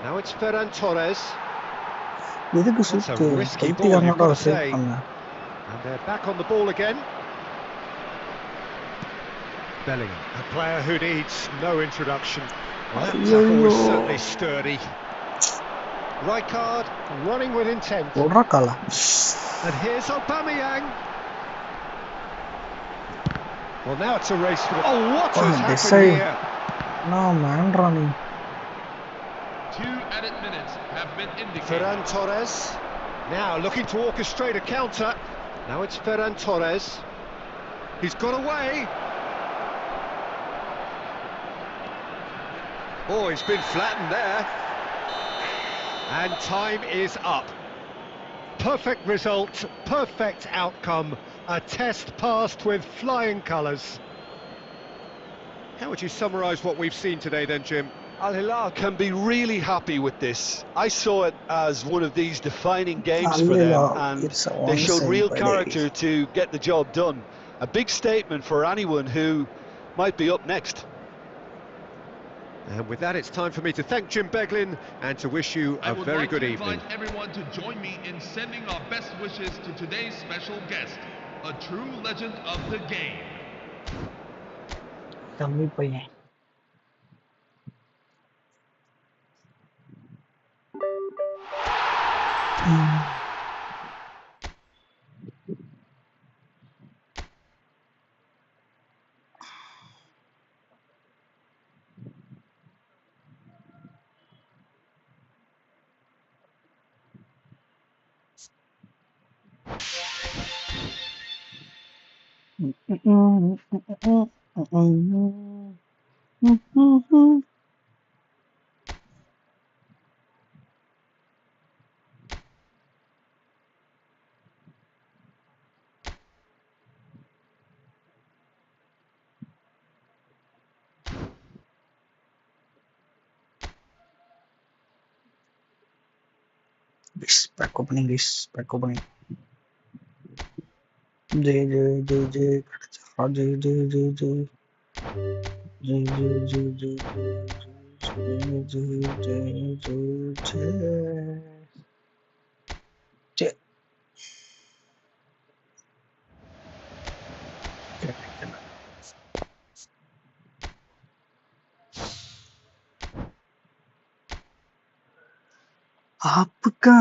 Speaker 2: Now it's Ferran Torres.
Speaker 1: இதுக்கு
Speaker 2: That's a
Speaker 1: சுத்து
Speaker 2: risky
Speaker 1: கல்த்தி
Speaker 2: ball, you've
Speaker 1: Karnataka
Speaker 2: got to
Speaker 1: save
Speaker 2: say.
Speaker 1: பண்ண
Speaker 2: And they're back on the ball again. Bellingham, a player who needs no introduction. Well, that tackle was certainly sturdy. Rijkaard running with intent.
Speaker 1: போடுறா காலா
Speaker 2: And here's Aubameyang. Well, now it's a race for the... Oh, what
Speaker 1: Oh,
Speaker 2: has
Speaker 1: they
Speaker 2: happened
Speaker 1: say-
Speaker 2: here?
Speaker 1: நான் மேன்றா நீ
Speaker 4: 2 added minutes have been indicated.
Speaker 2: Ferran Torres. Now looking to orchestrate a counter. Now it's Ferran Torres. He's got away. Oh, he's been flattened there. And time is up. Perfect result, perfect outcome. A test passed with flying colours. How would you summarise what we've seen today then, Jim?
Speaker 3: Al Hilal can be really happy with this. I saw it as one of these defining games
Speaker 1: Al
Speaker 3: for them,
Speaker 1: Hilal,
Speaker 3: and
Speaker 1: it's a
Speaker 3: they showed
Speaker 1: one-sided
Speaker 3: real
Speaker 1: play.
Speaker 3: character to get the job done. A big statement for anyone who might be up next.
Speaker 2: And with that, it's time for me to thank Jim Beglin and to wish you
Speaker 4: I
Speaker 2: a
Speaker 4: would
Speaker 2: very
Speaker 4: like
Speaker 2: good
Speaker 4: to
Speaker 2: evening.
Speaker 4: invite everyone to join me in sending our best wishes to today's special guest, a true legend of the game.
Speaker 1: தம்பி பையன் This back opening, this back opening. Jay, Jay, Jay, Jay, Jay, Jay, Jay, Jay, Jay, Jay, Jay, Jay, Jay, Jay, Jay, Jay, Jay. आपका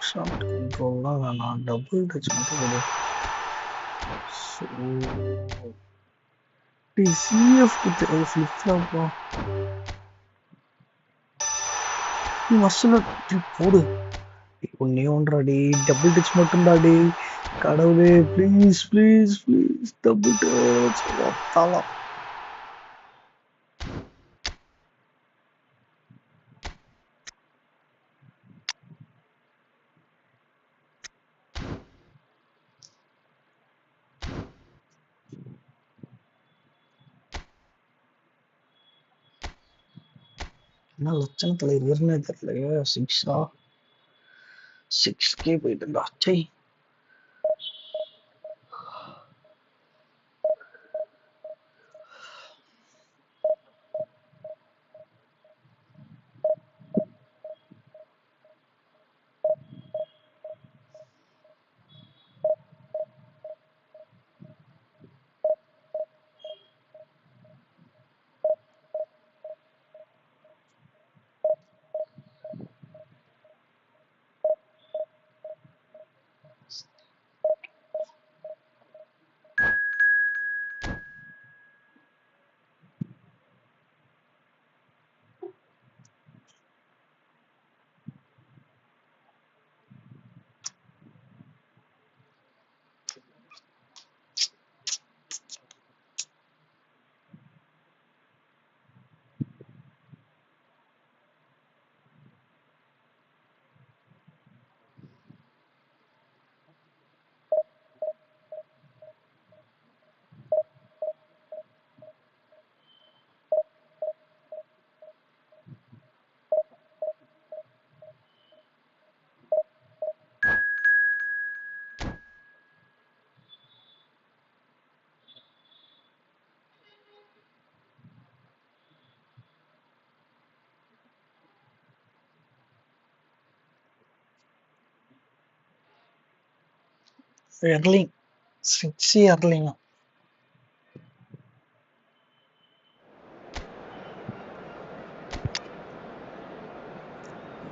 Speaker 1: Shot control na double touch mattu so CF flip flop நீ மஸ்ல போடு ஒன்னே ஒன்றடி double touch மட்டும் தாடி கடவுளே please please please double touch ஒத்தாலா என்ன லட்சணத்துல இருந்தே தெரியல 6K போயிட்டுடா psi Erling 6 Erling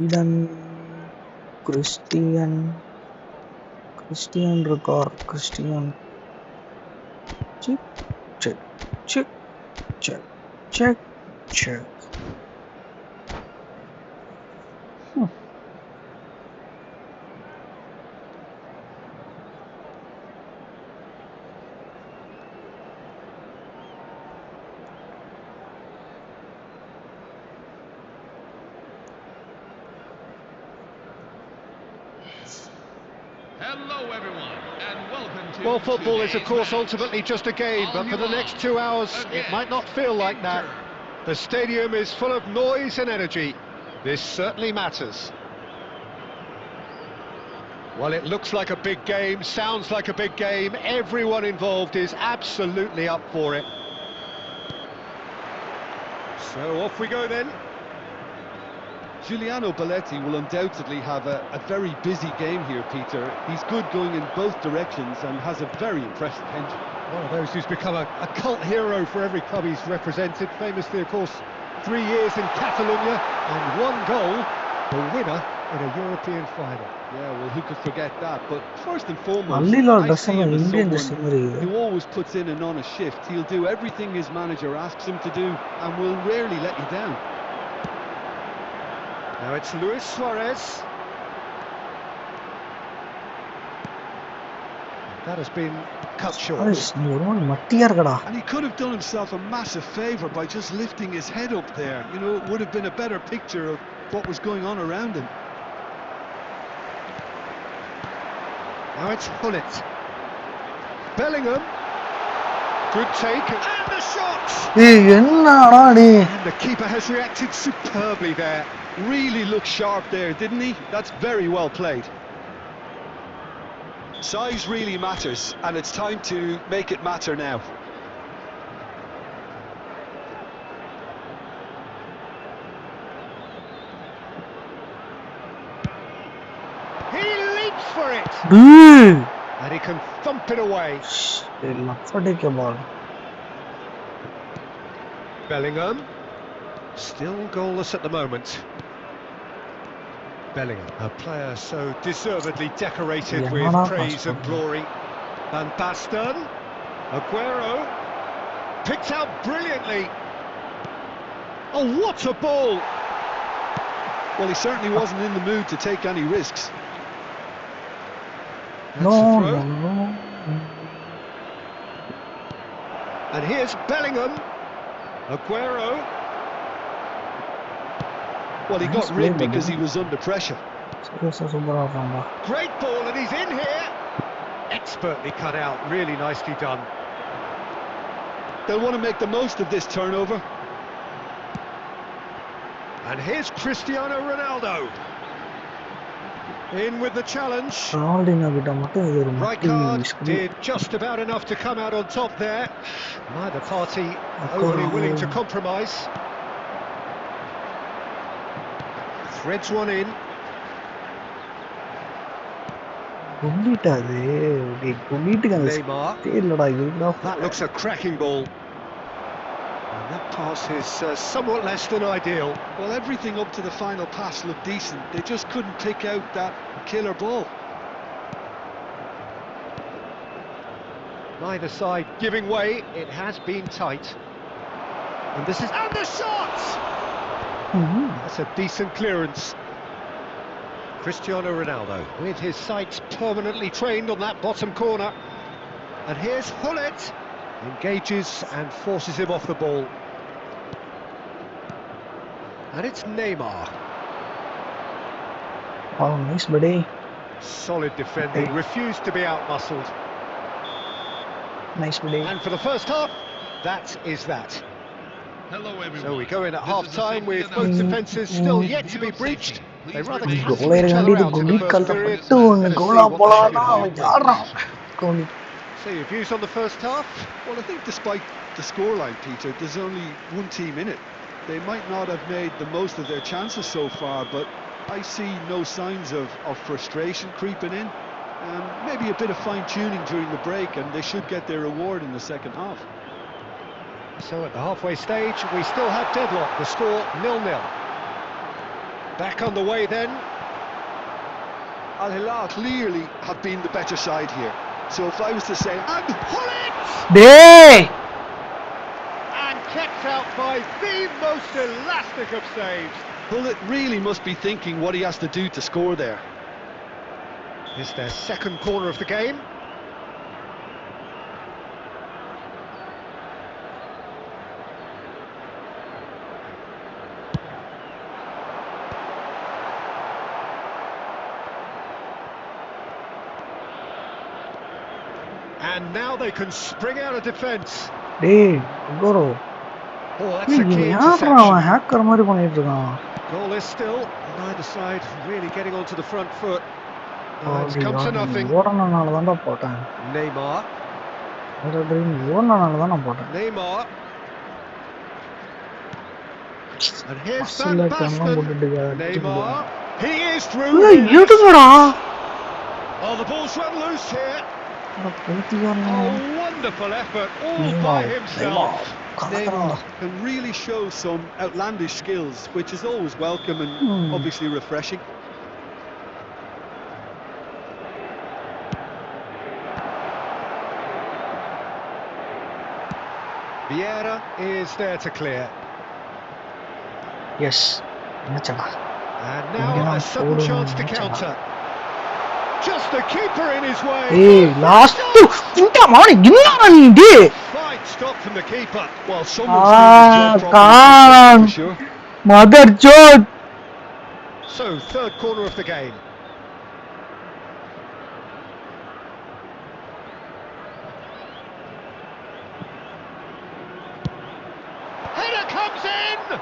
Speaker 1: Eden Christian record Christian check check check check check check
Speaker 4: Hello, everyone, and welcome to.
Speaker 2: Well, football is, of course, ultimately just a game, but for the next 2 hours, it might not feel like that. The stadium is full of noise and energy. This certainly matters. Well, it looks like a big game, sounds like a big game. Everyone involved is absolutely up for it. So off we go then.
Speaker 3: Giuliano Belletti will undoubtedly have a very busy game here, Peter. He's good going in both directions and has a very impressive engine.
Speaker 2: One of those who's become a cult hero for every club he's represented. Famously, of course, 3 years in Catalonia and 1 goal, the winner in a European final.
Speaker 3: Yeah, well, who could forget that? But first and foremost,
Speaker 1: Allila
Speaker 3: I see him as
Speaker 1: Indian
Speaker 3: someone who always puts in an honest shift. He'll do everything his manager asks him to do and will rarely let you down.
Speaker 2: Now it's Luis Suarez. That has been cut short.
Speaker 3: And he could have done himself a massive favour by just lifting his head up there. You know, it would have been a better picture of what was going on around him.
Speaker 2: Now it's Hullet. Bellingham. Good take. And the shot! And the keeper has reacted superbly there.
Speaker 3: Really looked sharp there, didn't he? That's very well played. Size really matters, and it's time to make it matter now.
Speaker 2: He leaps for it! And he can thump it away. Bellingham. Still goalless at the moment. Bellingham, a player so deservedly decorated with praise and glory. Van Basten, Aguero, picked out brilliantly. Oh, what a ball!
Speaker 3: Well, he certainly wasn't in the mood to take any risks.
Speaker 1: No.
Speaker 2: And here's Bellingham. Aguero.
Speaker 3: Well, he got rid because he was under pressure.
Speaker 2: Great ball, and he's in here. Expertly cut out, really nicely done.
Speaker 3: They'll want to make the most of this turnover.
Speaker 2: And here's Cristiano Ronaldo. In with the challenge. Rijkaard did just about enough to come out on top there. Neither party overly willing to compromise. Threads one in. Neymar. That looks a cracking ball. And that pass is somewhat less than ideal.
Speaker 3: Well, everything up to the final pass looked decent. They just couldn't pick out that killer ball.
Speaker 2: Neither side giving way. It has been tight. And this is... And the shot! That's a decent clearance. Cristiano Ronaldo with his sights permanently trained on that bottom corner. And here's Hullet. Engages and forces him off the ball. And it's Neymar.
Speaker 1: Oh, nice, buddy.
Speaker 2: Solid defending, refused to be outmuscled.
Speaker 1: Nice, buddy.
Speaker 2: And for the first half, that is that.
Speaker 4: Hello, everyone.
Speaker 2: So we go in at half-time with both defences still yet to be breached. They rather cancel each other out in the first period. So your views on the first half?
Speaker 3: Well, I think despite the scoreline, Peter, there's only one team in it. They might not have made the most of their chances so far, but I see no signs of frustration creeping in. Maybe a bit of fine-tuning during the break, and they should get their reward in the second half.
Speaker 2: So at the halfway stage, we still have deadlock. The score 0-0. Back on the way then.
Speaker 3: Al Hilal clearly have been the better side here. So if I was to say...
Speaker 2: And Hullet!
Speaker 1: Hey!
Speaker 2: And kept out by the most elastic of saves.
Speaker 3: Hullet really must be thinking what he has to do to score there.
Speaker 2: It's their second corner of the game. And now they can spring out of defence.
Speaker 1: Hey, Goro.
Speaker 2: Oh, that's a key interception. Goal is still, neither side really getting onto the front foot. No, it's come to nothing. Neymar. Neymar. And here's Van Basten. Neymar. He is through. Oh, the ball's run loose here. Oh, wonderful effort, all by himself.
Speaker 3: Neymar can really show some outlandish skills, which is always welcome and obviously refreshing.
Speaker 2: Vieira is there to clear.
Speaker 1: Yes.
Speaker 2: And now a sudden chance to counter. Just the keeper in his way.
Speaker 1: Hey, last two.
Speaker 2: Fine stop from the keeper.
Speaker 3: Well, someone's doing the job properly, for sure.
Speaker 1: Mother George.
Speaker 2: So, third corner of the game. Header comes in!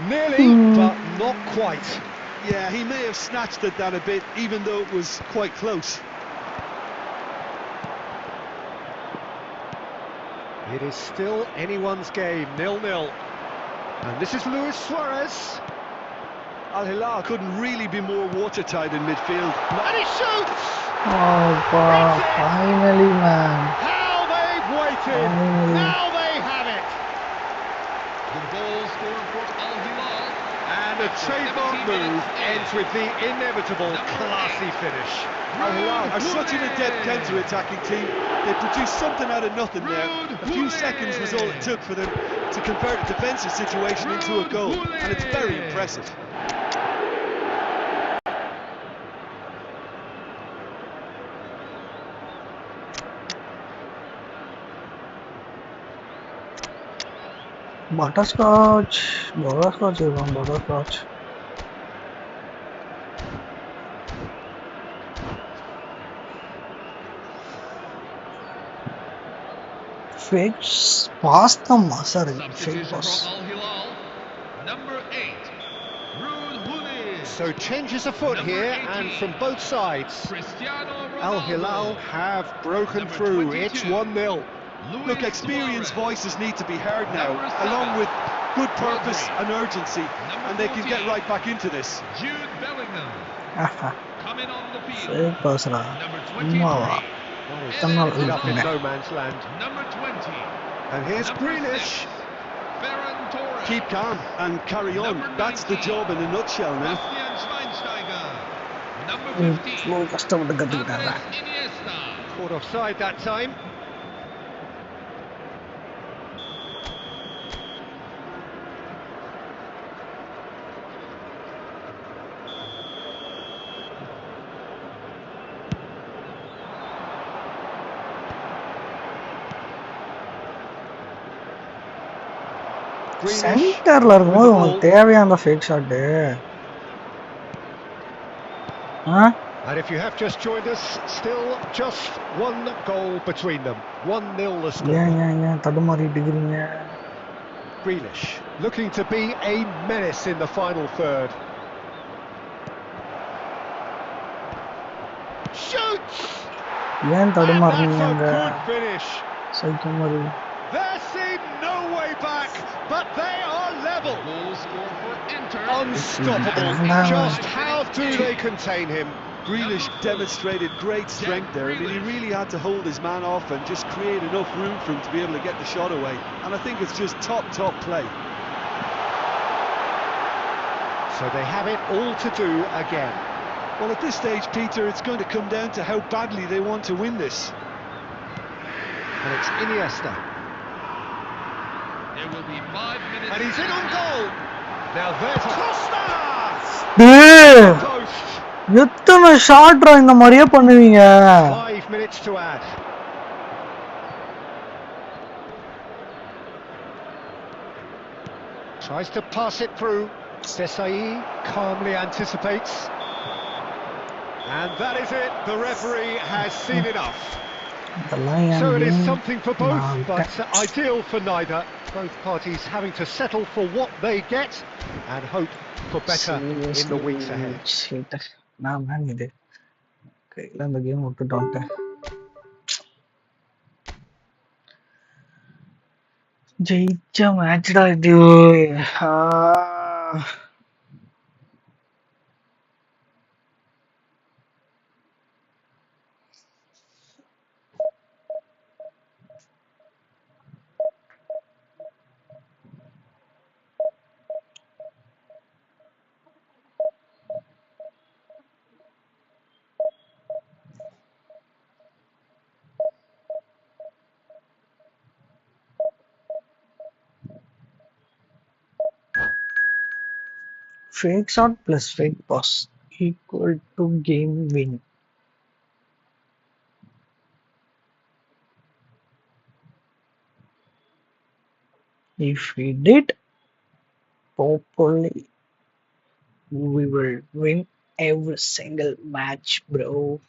Speaker 2: Nearly, but not quite.
Speaker 3: Yeah, he may have snatched at that a bit, even though it was quite close.
Speaker 2: It is still anyone's game, 0-0. And this is Luis Suarez.
Speaker 3: Al Hilal couldn't really be more watertight in midfield.
Speaker 2: And he shoots!
Speaker 1: Oh, wow. Finally, man.
Speaker 2: How they've waited! Now they have it!
Speaker 4: The ball's score for Al Hilal.
Speaker 2: And a trademark move ends with the inevitable classy finish.
Speaker 3: Al Hilal are such an adept counter-attacking team. They produced something out of nothing there. A few seconds was all it took for them to convert a defensive situation into a goal, and it's very impressive.
Speaker 1: Butterscotch. Butterscotch is on butterscotch. Fakes past the sorry, fake
Speaker 4: Substitution
Speaker 1: pass.
Speaker 4: from Al Hilal. Number 8, Ruud Gullit.
Speaker 2: So changes afoot
Speaker 4: Number
Speaker 2: here
Speaker 4: 18,
Speaker 2: and from both sides.
Speaker 4: Cristiano Ronaldo.
Speaker 2: Al Hilal have broken
Speaker 4: Number
Speaker 2: through.
Speaker 4: 22,
Speaker 2: It's 1-0.
Speaker 4: Luis
Speaker 3: Look, experienced
Speaker 4: Suarez.
Speaker 3: voices need to be heard now,
Speaker 4: Number 7,
Speaker 3: along with good purpose
Speaker 4: Rodri.
Speaker 3: and urgency, and they can get
Speaker 4: 14,
Speaker 3: right back into this.
Speaker 4: Jude Bellingham.
Speaker 1: Haha,
Speaker 4: Coming on the field.
Speaker 1: fake pass ra.
Speaker 4: Number
Speaker 1: Wow.
Speaker 4: 23,
Speaker 1: Tunnel
Speaker 2: Put up in
Speaker 1: is
Speaker 2: no man's land.
Speaker 4: Number 20,
Speaker 2: And here's
Speaker 4: Number
Speaker 2: Grealish.
Speaker 4: 6, Ferran Torres.
Speaker 3: Keep calm and carry on.
Speaker 4: Number
Speaker 3: That's the
Speaker 4: 19,
Speaker 3: job in a nutshell now.
Speaker 4: Bastian Schweinsteiger. Number 15,
Speaker 1: Flow கஷ்டப்பட்டு கத்துக்கிட்டாரா.
Speaker 4: Andres Iniesta.
Speaker 2: Caught offside that time. Grealish.
Speaker 1: சென்டர்ல இருக்கும்போது உங்களுக்கு தேவையான fake shot.
Speaker 2: And if you have just joined us, still just one goal between them. 1-0 the score.
Speaker 1: ஏன் தடுமாறிட்டு இருக்கிறீங்க?
Speaker 2: Grealish looking to be a menace in the final third. Shoots!
Speaker 1: ஏன்
Speaker 2: And
Speaker 1: தடுமாறுறீங்க
Speaker 2: that's
Speaker 1: அங்க?
Speaker 2: a good finish.
Speaker 1: Psycho மாதிரி.
Speaker 2: There seemed no way back, but they are level.
Speaker 4: Goal score for Inter.
Speaker 2: Unstoppable. Just how do they contain him?
Speaker 3: Grealish demonstrated great strength there. I mean, he really had to hold his man off and just create enough room for him to be able to get the shot away. And I think it's just top play.
Speaker 2: So they have it all to do again.
Speaker 3: Well, at this stage, Peter, it's going to come down to how badly they want to win this.
Speaker 2: And it's Iniesta.
Speaker 4: There will be 5 minutes.
Speaker 2: And he's in on goal. Now there's Costa!
Speaker 1: டேய்,
Speaker 2: Post.
Speaker 1: எத்தனை ஷாட்ரா இந்த மாதிரியே பண்ணுவீங்க?
Speaker 2: 5 minutes to add. Tries to pass it through. Desai calmly anticipates. And that is it. The referee has seen enough.
Speaker 1: இதெல்லாம் ஏன்
Speaker 2: So it is
Speaker 1: game?
Speaker 2: something for both,
Speaker 1: நான்
Speaker 2: but
Speaker 1: விட்டேன்.
Speaker 2: ideal for neither. Both parties having to settle for what they get and hope for better in the weeks ahead.
Speaker 1: Shit. நான் man இது கையில அந்த game விட்டுட்டு வந்துட்டேன். ஜெயிச்ச மேட்ச்டா இது. ஆ. Fake shot plus fake pass equal to game win. If we did properly, we will win every single match, bro.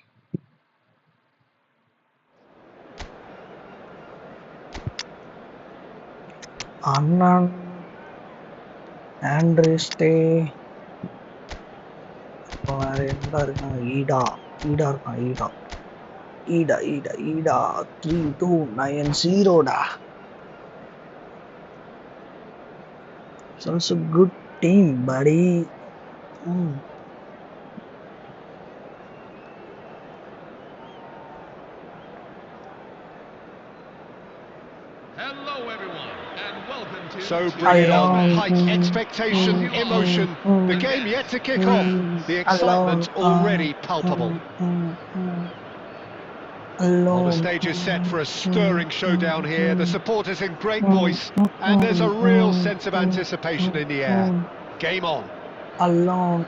Speaker 1: Annan, Andreste, Ida, Ida, 3290 da. So it's a good team, buddy.
Speaker 4: Hello, everyone, and welcome Welcome to
Speaker 2: So bring it on, height,
Speaker 1: Alone.
Speaker 2: expectation, emotion. The game yet to kick off. The excitement already palpable. Well, the stage is set for a stirring showdown here. The supporters in great voice, and there's a real sense of anticipation in the air. Game on.
Speaker 1: Alone.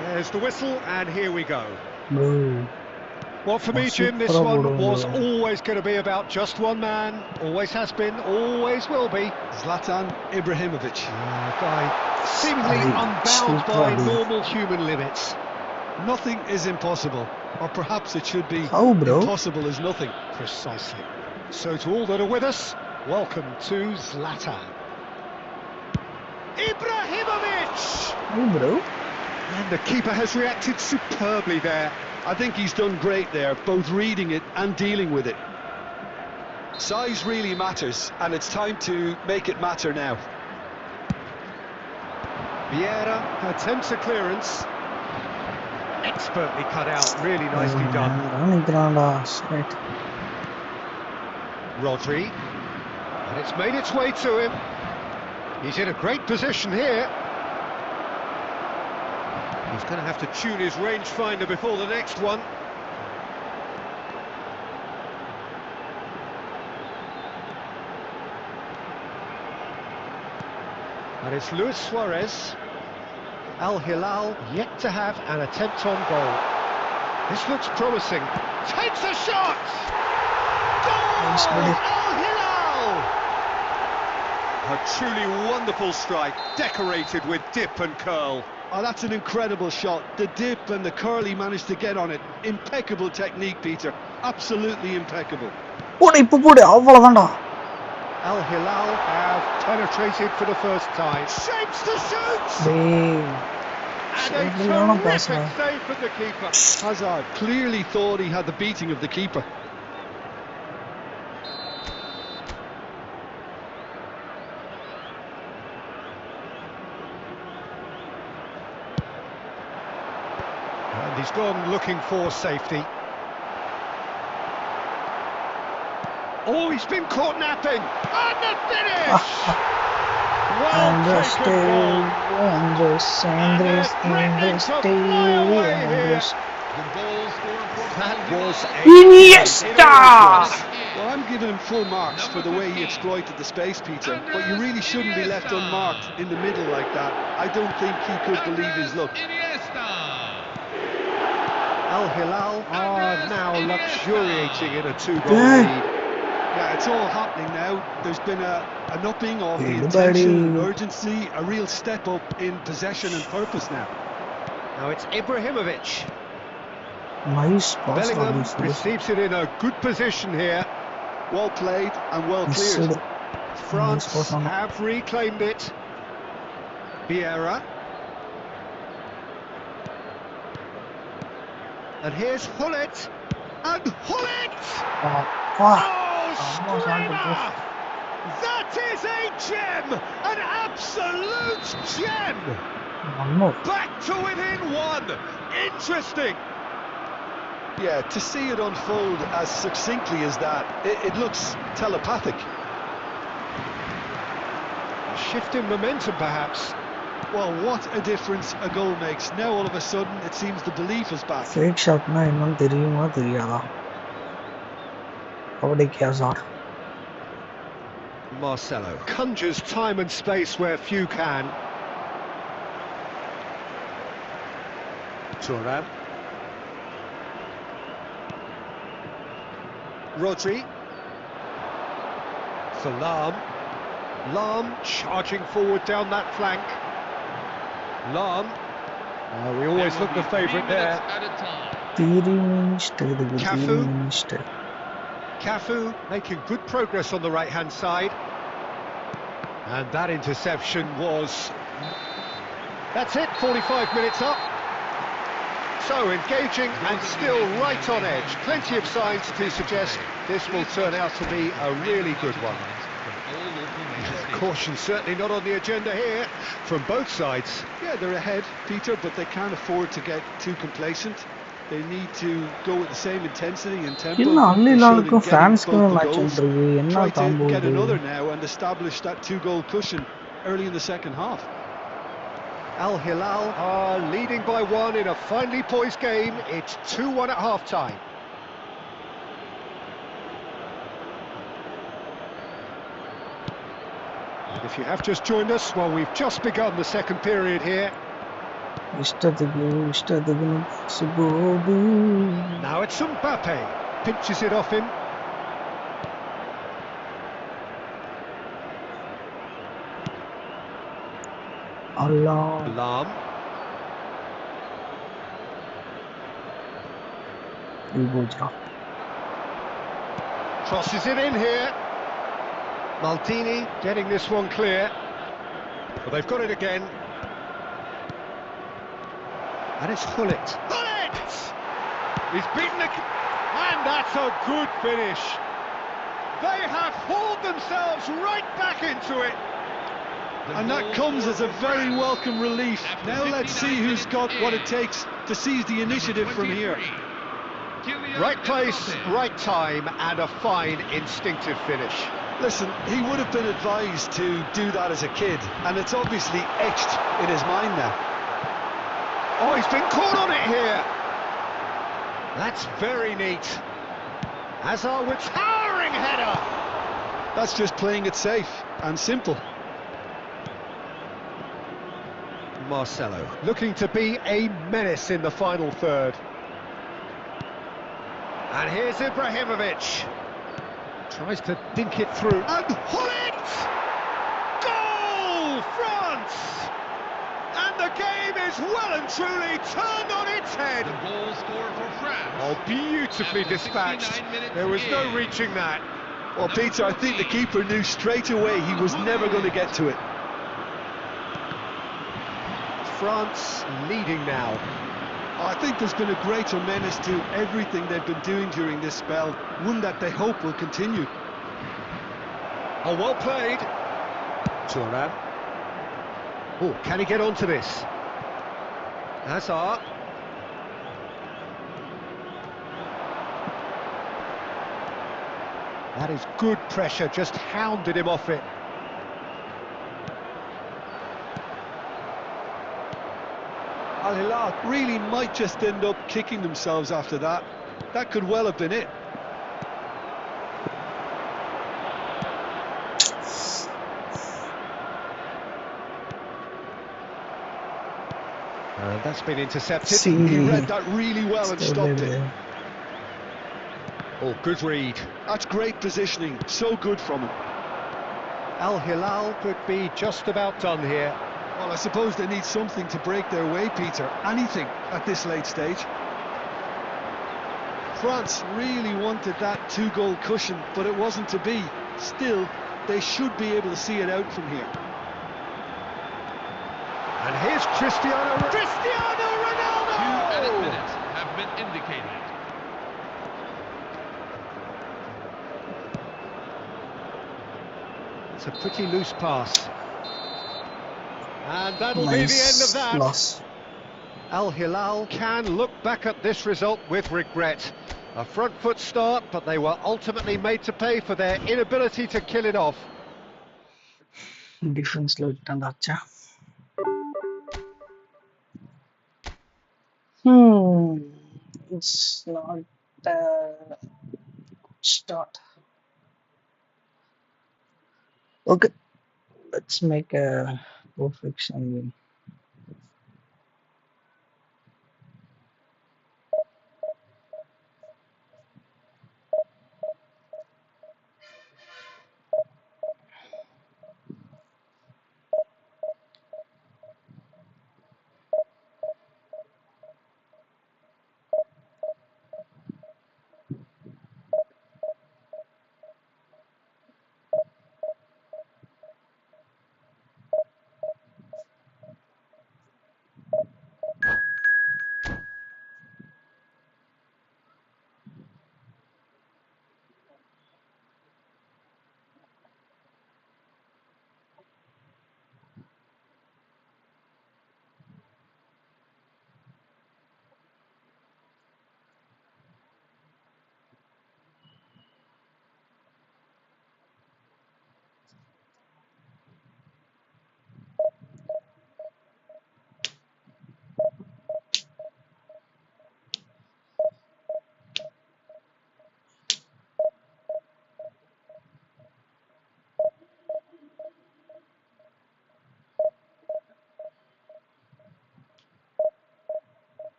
Speaker 2: There's the whistle, and here we go.
Speaker 1: Bro.
Speaker 2: Well, for me, Jim, this one was always going to be about just one man. Always has been, always will be.
Speaker 3: Zlatan Ibrahimovic.
Speaker 2: A guy seemingly unbound by normal human limits.
Speaker 3: Nothing is impossible, or perhaps it should be
Speaker 1: bro.
Speaker 3: impossible as nothing.
Speaker 2: Precisely. So to all that are with us, welcome to Zlatan. Ibrahimovic!
Speaker 1: Hey, bro.
Speaker 2: And the keeper has reacted superbly there.
Speaker 3: I think he's done great there, both reading it and dealing with it. Size really matters, and it's time to make it matter now.
Speaker 2: Vieira attempts a clearance. Expertly cut out, really nicely done. Rodri. And it's made its way to him. He's in a great position here. He's going to have to tune his rangefinder before the next one. And it's Luis Suarez. Al Hilal yet to have an attempt on goal. This looks promising. Takes a shot! Goal! Al Hilal! A truly wonderful strike, decorated with dip and curl.
Speaker 3: Oh, that's an incredible shot. The dip and the curl he managed to get on it. Impeccable technique, Peter. Absolutely impeccable.
Speaker 2: Al Hilal have penetrated for the first time. Shapes to shoot! And a terrific save from the keeper.
Speaker 3: Hazard clearly thought he had the beating of the keeper.
Speaker 2: And he's gone looking for safety. Oh, he's been caught napping. And the finish! Well That was
Speaker 1: Iniesta!
Speaker 3: Well, I'm giving him full marks for the way he exploited the space, Peter. But you really shouldn't be left unmarked in the middle like that. I don't think he could believe his luck.
Speaker 2: Al Hilal are now luxuriating in a 2-goal lead.
Speaker 3: Yeah, it's all happening now. There's been an upping of the intention and urgency, a real step up in possession and purpose now.
Speaker 2: Now it's Ibrahimovic.
Speaker 1: Nice pass.
Speaker 2: Bellingham receives it in a good position here.
Speaker 3: Well played and well cleared.
Speaker 2: France have reclaimed it. Vieira. And here's Hullet. And Hullet! Oh, screamer! That is a gem! An absolute gem! Back to within one! Interesting!
Speaker 3: Yeah, to see it unfold as succinctly as that, it looks telepathic.
Speaker 2: A shift in momentum, perhaps.
Speaker 3: Well, what a difference a goal makes. Now all of a sudden, it seems the belief is back.
Speaker 1: Fake shot na innum theriyuma theriyada. Kabaddi Hazard.
Speaker 2: Marcelo conjures time and space where few can. Thuram. Rodri. For Lahm. Lahm charging forward down that flank. Lahm. We always look the favourite there. Cafu. Cafu making good progress on the right-hand side. And that interception was... That's it, 45 minutes up. So engaging and still right on edge. Plenty of signs to suggest this will turn out to be a really good one. Caution certainly not on the agenda here from both sides.
Speaker 3: Yeah, they're ahead, Peter, but they can't afford to get too complacent. They need to go with the same intensity and tempo.
Speaker 1: என்ன
Speaker 3: They should have been
Speaker 1: அன்லிலாவுக்கும்
Speaker 3: getting
Speaker 1: ஃப்ரான்ஸ்க்குமே
Speaker 3: both the
Speaker 1: match
Speaker 3: goals.
Speaker 1: இருக்கு என்ன
Speaker 3: Try to
Speaker 1: combo
Speaker 3: get
Speaker 1: இது
Speaker 3: another now and establish that 2-goal cushion early in the second half.
Speaker 2: Al Hilal are leading by 1 in a finely poised game. It's 2-1 at half-time. And if you have just joined us, well, we've just begun the second period here.
Speaker 1: இஷ்டத்துக்கு சுபோது
Speaker 2: Now it's Mbappe, pinches it off him.
Speaker 1: Allah
Speaker 2: Alarm.
Speaker 1: இல்போஜா
Speaker 2: Crosses it in here. Maldini getting this one clear. But they've got it again. And it's Gullit. Gullit! He's beaten it. And that's a good finish. They have hauled themselves right back into it.
Speaker 3: And that comes as a very welcome relief. Now let's see who's got what it takes to seize the initiative from here.
Speaker 2: Right place, right time, and a fine instinctive finish.
Speaker 3: Listen, he would have been advised to do that as a kid, and it's obviously etched in his mind now.
Speaker 2: Oh, he's been caught on it here. That's very neat. Hazard with towering header.
Speaker 3: That's just playing it safe and simple.
Speaker 2: Marcelo looking to be a menace in the final third. And here's Ibrahimovic. Tries to dink it through. And Gullit! Goal! France! And the game is well and truly turned on its head.
Speaker 4: The goal scorer for France.
Speaker 2: Oh, beautifully
Speaker 4: After
Speaker 2: dispatched.
Speaker 4: 69 minutes
Speaker 2: There was no
Speaker 4: in.
Speaker 2: reaching that.
Speaker 3: Well, Peter, I think the keeper knew straight away he was never going to get to it.
Speaker 2: France leading now.
Speaker 3: I think there's been a greater menace to everything they've been doing during this spell, one that they hope will continue.
Speaker 2: Oh, well played. Thuram. Oh, can he get onto this? Hazard. That is good pressure, just hounded him off it.
Speaker 3: Al Hilal really might just end up kicking themselves after that. That could well have been it.
Speaker 2: And that's been intercepted.
Speaker 1: See.
Speaker 3: He read that really well and stopped it.
Speaker 2: Oh, good read.
Speaker 3: That's great positioning, so good from him.
Speaker 2: Al Hilal could be just about done here.
Speaker 3: Well, I suppose they need something to break their way, Peter. Anything at this late stage. France really wanted that 2-goal cushion, but it wasn't to be. Still, they should be able to see it out from here.
Speaker 2: And here's Cristiano Ronaldo!
Speaker 4: 2 added minutes have been indicated.
Speaker 2: It's a pretty loose pass. And that'll be the end of that.
Speaker 1: loss.
Speaker 2: Al Hilal can look back at this result with regret. A front foot start, but they were ultimately made to pay for their inability to kill it off.
Speaker 1: டிஃபென்ஸ்ல விட்டாந்தாச்சா It's not a good start. Okay, let's make a perfection win.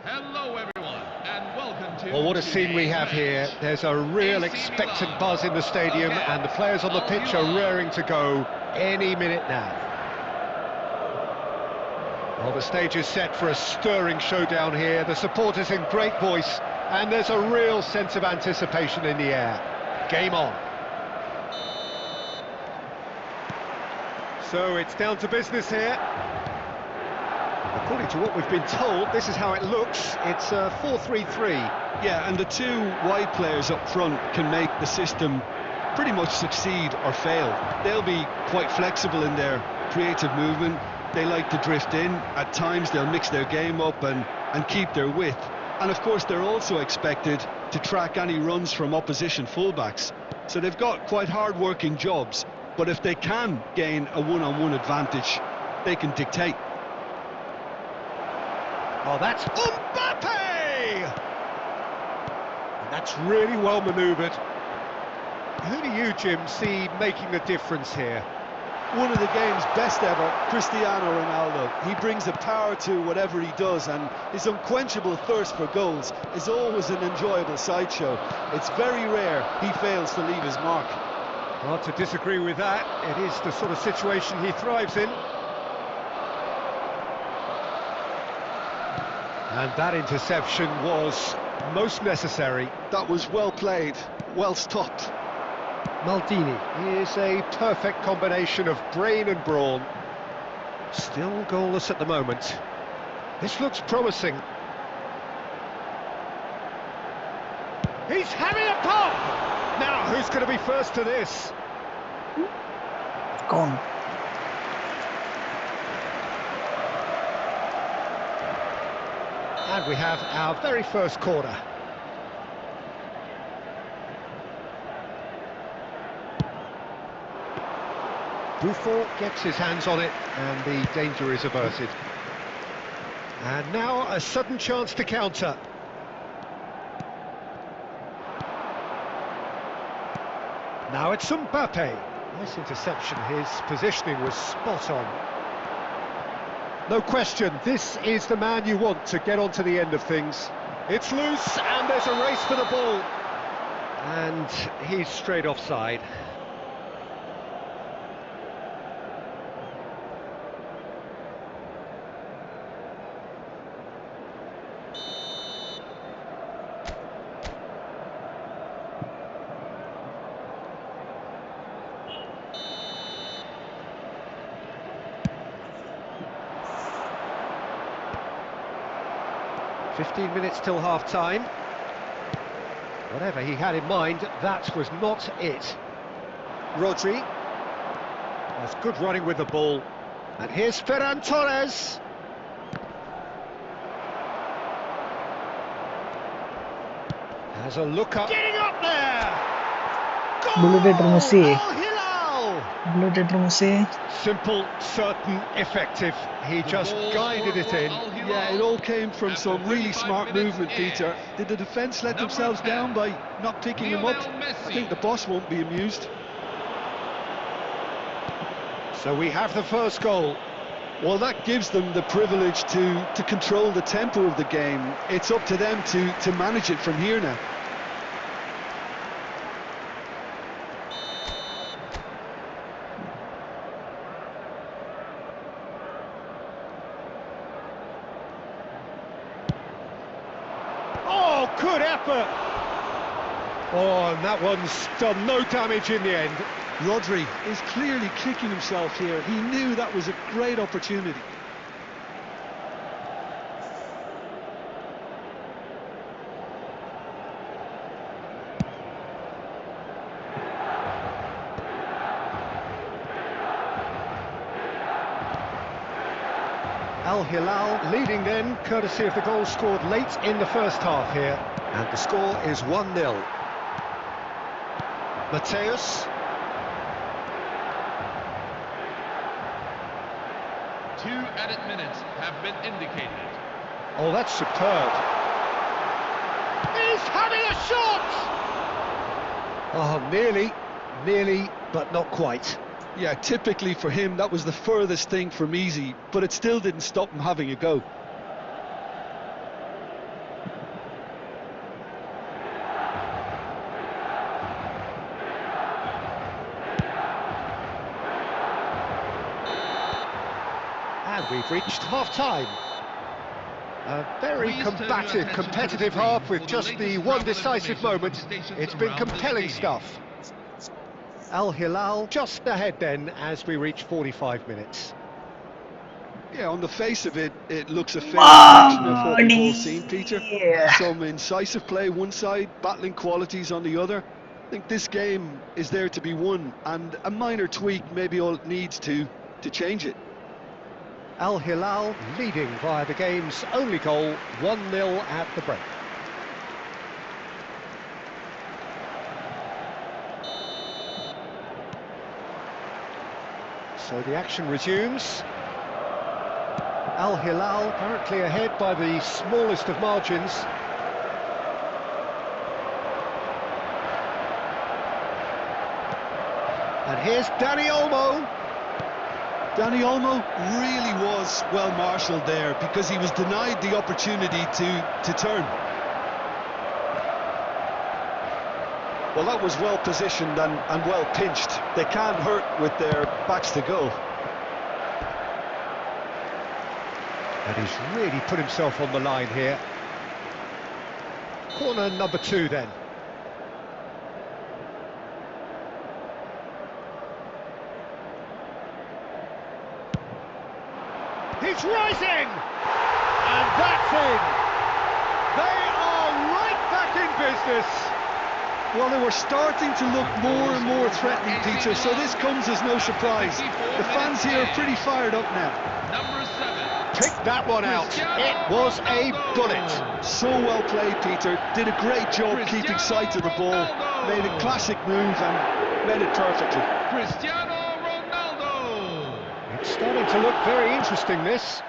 Speaker 4: Hello everyone, and welcome to...
Speaker 2: Well, what a scene we have here. There's a real
Speaker 4: AC
Speaker 2: expectant
Speaker 4: Milan
Speaker 2: buzz in the stadium,
Speaker 4: against
Speaker 2: and the players on the pitch are
Speaker 4: Milan.
Speaker 2: raring to go any minute now. Well, the stage is set for a stirring showdown here. The supporters in great voice, and there's a real sense of anticipation in the air. Game on. So it's down to business here. According to what we've been told, this is how it looks. It's a 4-3-3.
Speaker 3: Yeah, and the two wide players up front can make the system pretty much succeed or fail. They'll be quite flexible in their creative movement. They like to drift in. At times they'll mix their game up and keep their width. And of course they're also expected to track any runs from opposition fullbacks. So they've got quite hard-working jobs. But if they can gain a one-on-one advantage, they can dictate.
Speaker 2: Oh, that's Mbappe! And that's really well manoeuvred. Who do you, Jim, see making the difference here?
Speaker 3: One of the game's best ever, Cristiano Ronaldo. He brings a power to whatever he does, and his unquenchable thirst for goals is always an enjoyable sideshow. It's very rare he fails to leave his mark.
Speaker 2: Hard to disagree with that. It is the sort of situation he thrives in. And that interception was most necessary.
Speaker 3: That was well played, well stopped.
Speaker 2: Maldini is a perfect combination of brain and brawn. Still goalless at the moment. This looks promising. He's having a pop! Now, who's going to be first to this?
Speaker 1: Gone.
Speaker 2: And we have our very first corner. Buffon gets his hands on it, and the danger is averted. And now a sudden chance to counter. Now it's Mbappe. Nice interception, his positioning was spot on. No question, this is the man you want to get onto the end of things. It's loose, and there's a race for the ball. And he's straight offside. "15 minutes till half-time." Whatever he had in mind, that was not it. Rodri. That's good running with the ball. And here's Ferran Torres. Has a look up. Getting up there!
Speaker 1: Blue Messi.
Speaker 2: Al Hilal!
Speaker 1: Blue Messi.
Speaker 2: Simple, certain, effective. He just guided it in.
Speaker 3: Yeah, it all came from some really smart movement, Peter. Did the defence let themselves down by not picking him up? I think the boss won't be amused.
Speaker 2: So we have the first goal.
Speaker 3: Well, that gives them the privilege to control the tempo of the game. It's up to them to manage it from here now.
Speaker 2: Oh, good effort! Oh, and that one's done no damage in the end.
Speaker 3: Rodri is clearly kicking himself here. He knew that was a great opportunity.
Speaker 2: Al Hilal leading then, courtesy of the goal scored late in the first half here. And the score is 1-0. Mateus.
Speaker 4: 2 added minutes have been indicated.
Speaker 2: Oh, that's superb. He's having a shot! Oh, nearly, but not quite.
Speaker 3: Yeah, typically for him, that was the furthest thing from easy, but it still didn't stop him having a go.
Speaker 2: And we've reached half-time. A very combative, competitive half with just the one decisive moment. It's been compelling stuff. Al Hilal just ahead then as we reach 45 minutes.
Speaker 3: Yeah, on the face of it, it looks a fair reflection of what we've all seen, Peter. Some incisive play one side, battling qualities on the other. I think this game is there to be won, and a minor tweak maybe all it needs to change it.
Speaker 2: Al Hilal leading via the game's only goal, 1-0 at the break. So the action resumes. Al Hilal currently ahead by the smallest of margins. And here's Dani Olmo.
Speaker 3: Dani Olmo really was well marshalled there because he was denied the opportunity to turn. Well, that was well positioned and well pinched. They can't hurt with their backs to goal.
Speaker 2: And he's really put himself on the line here. Corner number 2 then. He's rising! And that's in! They are right back in business!
Speaker 3: Well, they were starting to look more and more threatening, Peter, so this comes as no surprise. The fans here are pretty fired up now.
Speaker 4: Number 7.
Speaker 2: Picked that one out. It was a bullet.
Speaker 3: So well played, Peter. Did a great job keeping sight of the ball. Made a classic move and made it perfectly.
Speaker 4: Cristiano Ronaldo.
Speaker 2: It's starting to look very interesting, this.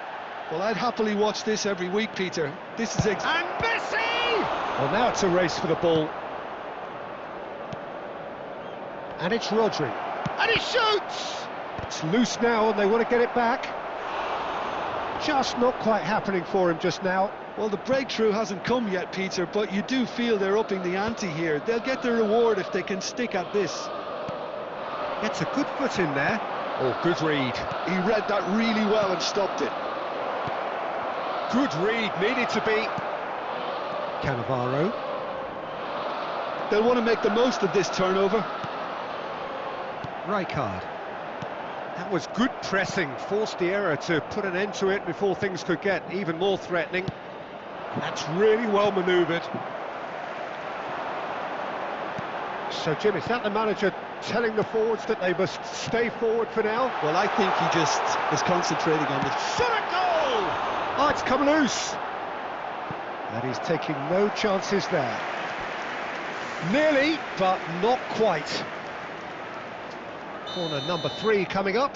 Speaker 3: Well, I'd happily watch this every week, Peter. This is
Speaker 2: And Messi! Well, now it's a race for the ball. And it's Rodri. And he shoots! It's loose now and they want to get it back. Just not quite happening for him just now.
Speaker 3: Well, the breakthrough hasn't come yet, Peter, but you do feel they're upping the ante here. They'll get their reward if they can stick at this.
Speaker 2: Gets a good foot in there. Oh, good read.
Speaker 3: He read that really well and stopped it.
Speaker 2: Good read, needed to be. Cannavaro.
Speaker 3: They'll want to make the most of this turnover.
Speaker 2: Rijkaard. That was good pressing, forced the error to put an end to it before things could get even more threatening. That's really well manoeuvred. So, Jim, is that the manager telling the forwards that they must stay forward for now?
Speaker 3: Well, I think he just is concentrating on the
Speaker 2: shot at goal! Oh, it's come loose. And he's taking no chances there. Nearly, but not quite. Corner number 3 coming up.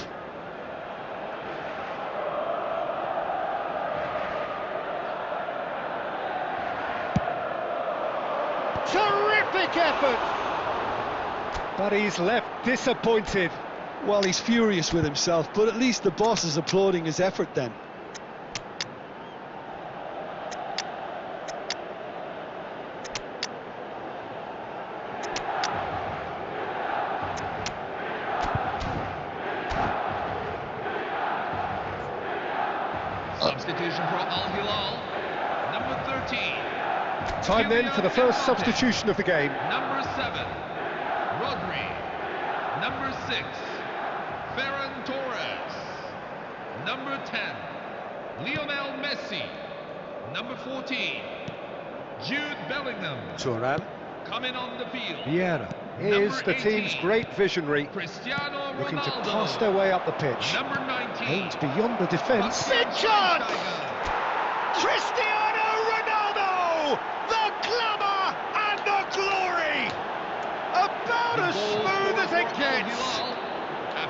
Speaker 2: Terrific effort! But he's left disappointed.
Speaker 3: Well, he's furious with himself, but at least the boss is applauding his effort then.
Speaker 4: Substitution for Al Hilal, number 13.
Speaker 2: Time then for the first substitution of the game.
Speaker 4: Number 7, Rodri. Number 6, Ferran Torres. Number 10, Lionel Messi. Number 14, Jude Bellingham.
Speaker 2: Thuram.
Speaker 4: Coming on the field,
Speaker 2: Vieira is
Speaker 4: Number
Speaker 2: the team's
Speaker 4: 18,
Speaker 2: great visionary,
Speaker 4: Cristiano
Speaker 2: looking to
Speaker 4: Ronaldo.
Speaker 2: pass their way up the pitch.
Speaker 4: Number 19,
Speaker 2: Aims beyond the defence.
Speaker 4: Big
Speaker 2: chance! Cristiano Ronaldo! The glamour and the glory! About as smooth as it gets!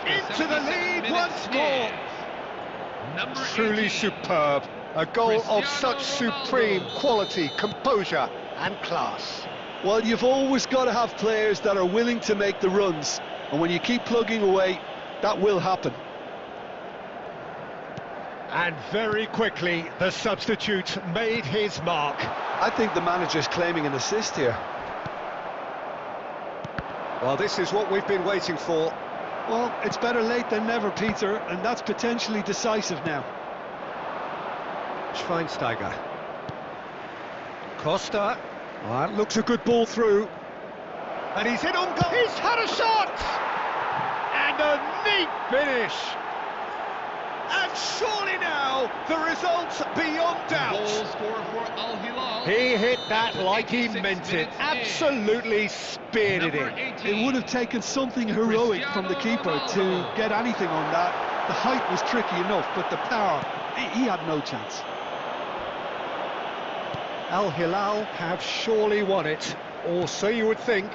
Speaker 2: Into the lead once more!
Speaker 4: Number
Speaker 2: Truly
Speaker 4: 18,
Speaker 2: superb. A goal of such
Speaker 4: Cristiano
Speaker 2: supreme
Speaker 4: Ronaldo.
Speaker 2: quality, composure and class.
Speaker 3: Well, you've always got to have players that are willing to make the runs, and when you keep plugging away, that will happen.
Speaker 2: And very quickly, the substitute made his mark.
Speaker 3: I think the manager's claiming an assist here.
Speaker 2: Well, this is what we've been waiting for.
Speaker 3: Well, it's better late than never, Peter, and that's potentially decisive now.
Speaker 2: Schweinsteiger. Costa. Oh, that looks a good ball through. And he's in on goal. He's had a shot! And a neat finish. And surely now, the result's beyond
Speaker 4: Goal
Speaker 2: doubt.
Speaker 4: scorer for Al Hilal.
Speaker 2: He hit that
Speaker 4: After
Speaker 2: like he
Speaker 4: 86
Speaker 2: meant it.
Speaker 4: minutes in.
Speaker 2: Absolutely speared it
Speaker 4: Number
Speaker 2: in.
Speaker 4: 18,
Speaker 3: It would have taken something heroic from the keeper to get anything on that. The height was tricky enough, but the power, he had no chance.
Speaker 2: Al Hilal have surely won it, or so you would think.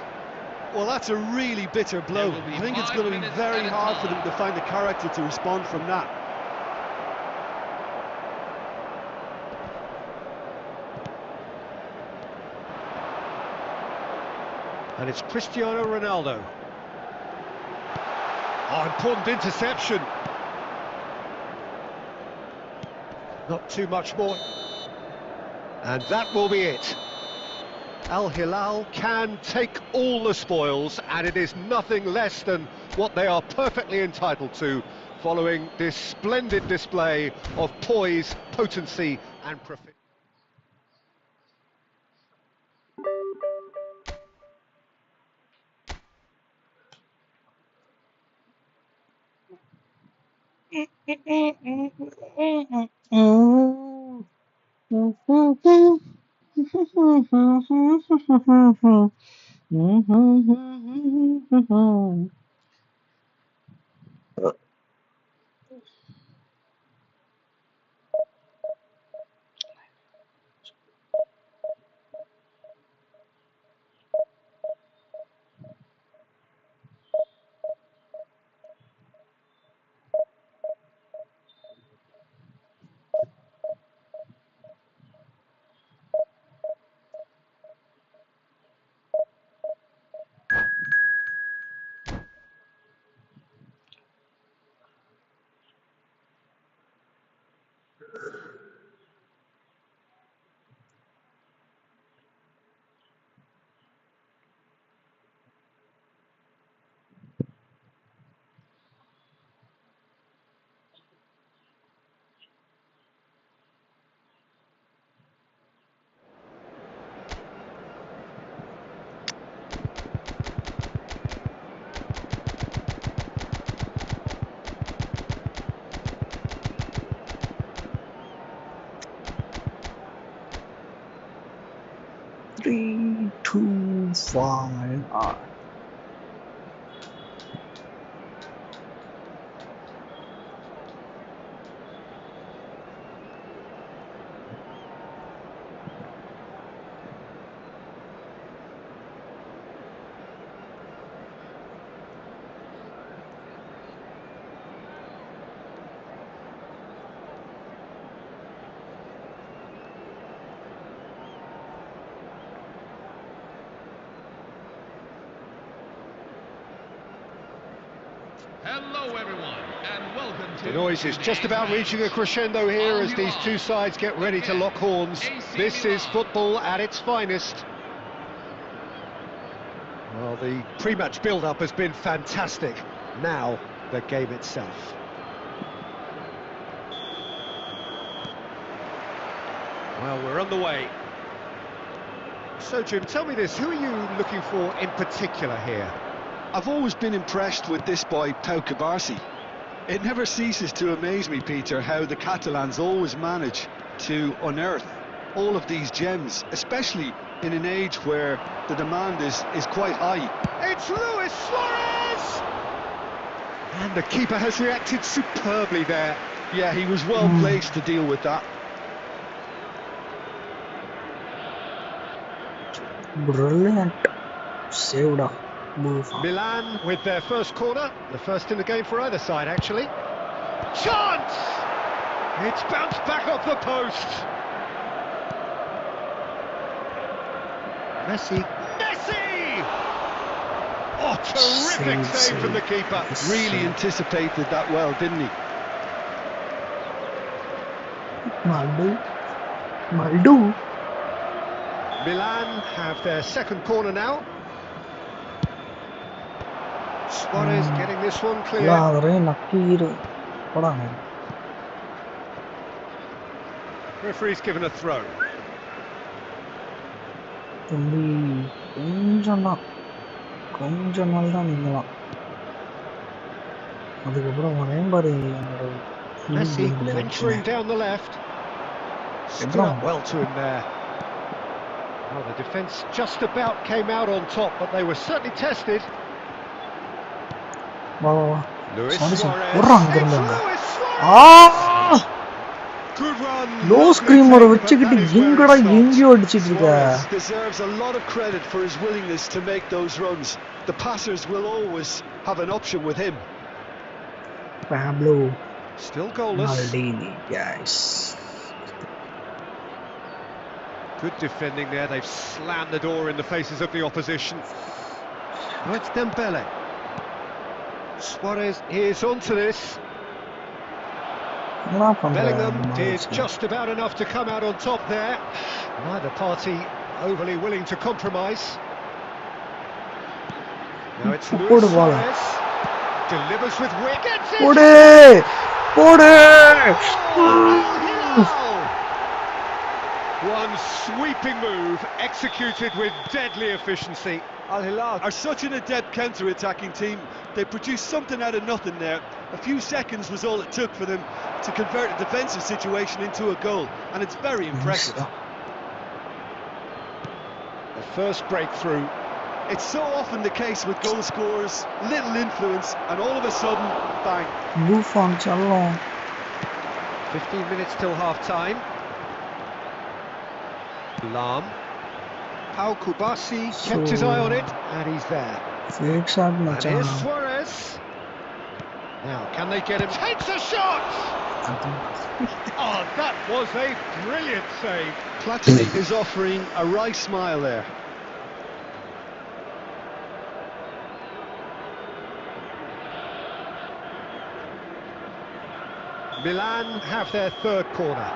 Speaker 3: Well, that's a really bitter blow.
Speaker 4: There will be
Speaker 3: I think it's
Speaker 4: 5
Speaker 3: going to be
Speaker 4: minutes
Speaker 3: very
Speaker 4: added
Speaker 3: hard for
Speaker 4: time.
Speaker 3: them to find the character to respond from that.
Speaker 2: And it's Cristiano Ronaldo. Oh, important interception. Not too much more. And that will be it. Al Hilal can take all the spoils, and it is nothing less than what they are perfectly entitled to, following this splendid display of poise, potency and proficiency.
Speaker 1: Three, two, five.
Speaker 4: Hello, everyone, and welcome to
Speaker 2: The noise is just
Speaker 4: today's
Speaker 2: about
Speaker 4: match.
Speaker 2: reaching a crescendo here
Speaker 4: Al
Speaker 2: as these
Speaker 4: Hilal
Speaker 2: two sides get ready to lock horns.
Speaker 4: AC
Speaker 2: This is
Speaker 4: Milan.
Speaker 2: football at its finest. Well, the pre-match build-up has been fantastic. Now, the game itself. Well, we're on the way. So, Jim, tell me this, who are you looking for in particular here?
Speaker 3: I've always been impressed with this boy, Pau Cubarsí. It never ceases to amaze me, Peter, how the Catalans always manage to unearth all of these gems, especially in an age where the demand is quite high.
Speaker 2: It's Luis Suarez! And the keeper has reacted superbly there.
Speaker 3: Yeah, he was well placed to deal with that.
Speaker 1: Brilliant. Saved up. Buffon.
Speaker 2: Milan with their first corner, the first in the game for either side, actually. Chance! It's bounced back off the post. Messi! Oh, terrific save from the keeper.
Speaker 3: Really anticipated that well, didn't he?
Speaker 1: Maldu.
Speaker 2: Milan have their second corner now. Suarez getting this one clear. Referee's given a throw.
Speaker 1: கொஞ்ச நாள் தான் நீங்களாம் அதுக்கப்புறம் வரேன் பாரு
Speaker 2: Messi venturing down the left. Stood up well to him there. Well, the defence just about came out on top, but they were certainly tested. Luis Suarez. It's Luis Suarez. Good run.
Speaker 1: Low screamer வச்சிக்கிட்டு எங்கடா எங்கயோ அடிச்சிட்டு இருக்க.
Speaker 3: Suarez deserves a lot of credit for his willingness to make those runs. The passers will always have an option with him.
Speaker 1: Pablo
Speaker 2: Still goalless.
Speaker 1: Maldini, guys.
Speaker 2: Good defending there. They've slammed the door in the faces of the opposition. Oh, it's Dembele. Suarez is onto this. Bellingham did just about enough to come out on top there. Neither party overly willing to compromise. Now it's Luis Suarez. Delivers with wit. Gets it! One sweeping move executed with deadly efficiency.
Speaker 3: Al Hilal are such an adept counter-attacking team. They produced something out of nothing there. A few seconds was all it took for them to convert a defensive situation into a goal, and it's very impressive.
Speaker 2: The first breakthrough.
Speaker 3: It's so often the case with goal scorers, little influence, and all of a sudden, bang.
Speaker 1: Buffon challo.
Speaker 2: 15 minutes till half-time. Lam. Pau Cubarsí kept his eye on it, and he's there.
Speaker 1: Fake shot
Speaker 2: And
Speaker 1: macha.
Speaker 2: here's Suarez. Now, can they get him? Takes a shot! Oh, that was a brilliant save.
Speaker 3: Platini is offering a wry smile there.
Speaker 2: Milan have their third corner.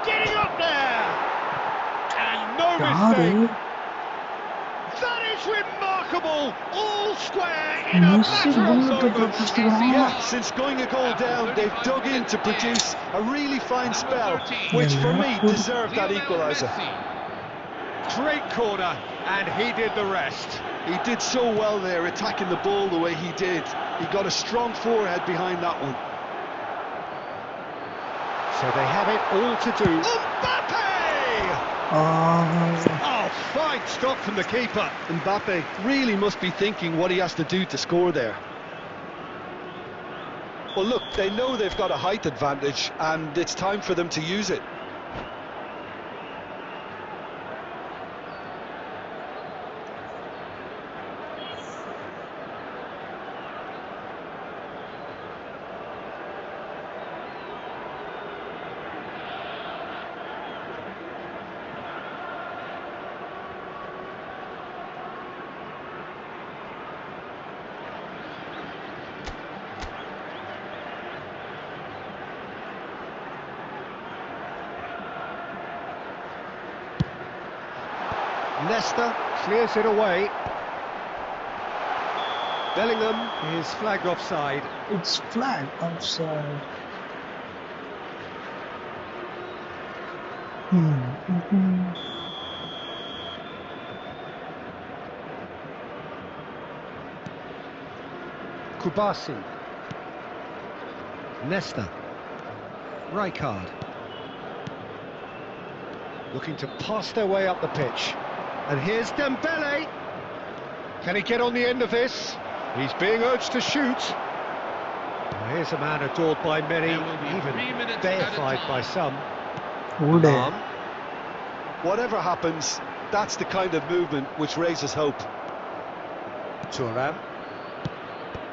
Speaker 2: Getting up there! And no mistake. That is remarkable! All square in a matter of moments.
Speaker 3: Yeah, since going a goal down, they've dug in to produce a really fine spell, which for me deserved that equaliser.
Speaker 2: Great corner, and he did the rest.
Speaker 3: He did so well there, attacking the ball the way he did. He got a strong forehead behind that one.
Speaker 2: So they have it all to do. Mbappe! Oh, fine stop from the keeper.
Speaker 3: Mbappe really must be thinking what he has to do to score there. Well, look, they know they've got a height advantage, and it's time for them to use it.
Speaker 2: Nesta clears it away. Bellingham is flagged offside.
Speaker 1: It's flag offside.
Speaker 2: Kubasi. Nesta. Rijkaard. Looking to pass their way up the pitch. And here's Dembele. Can he get on the end of this? He's being urged to shoot. Well, here's a man adored by many, even deified by some.
Speaker 1: Ude.
Speaker 3: Whatever happens, that's the kind of movement which raises hope.
Speaker 2: Thuram.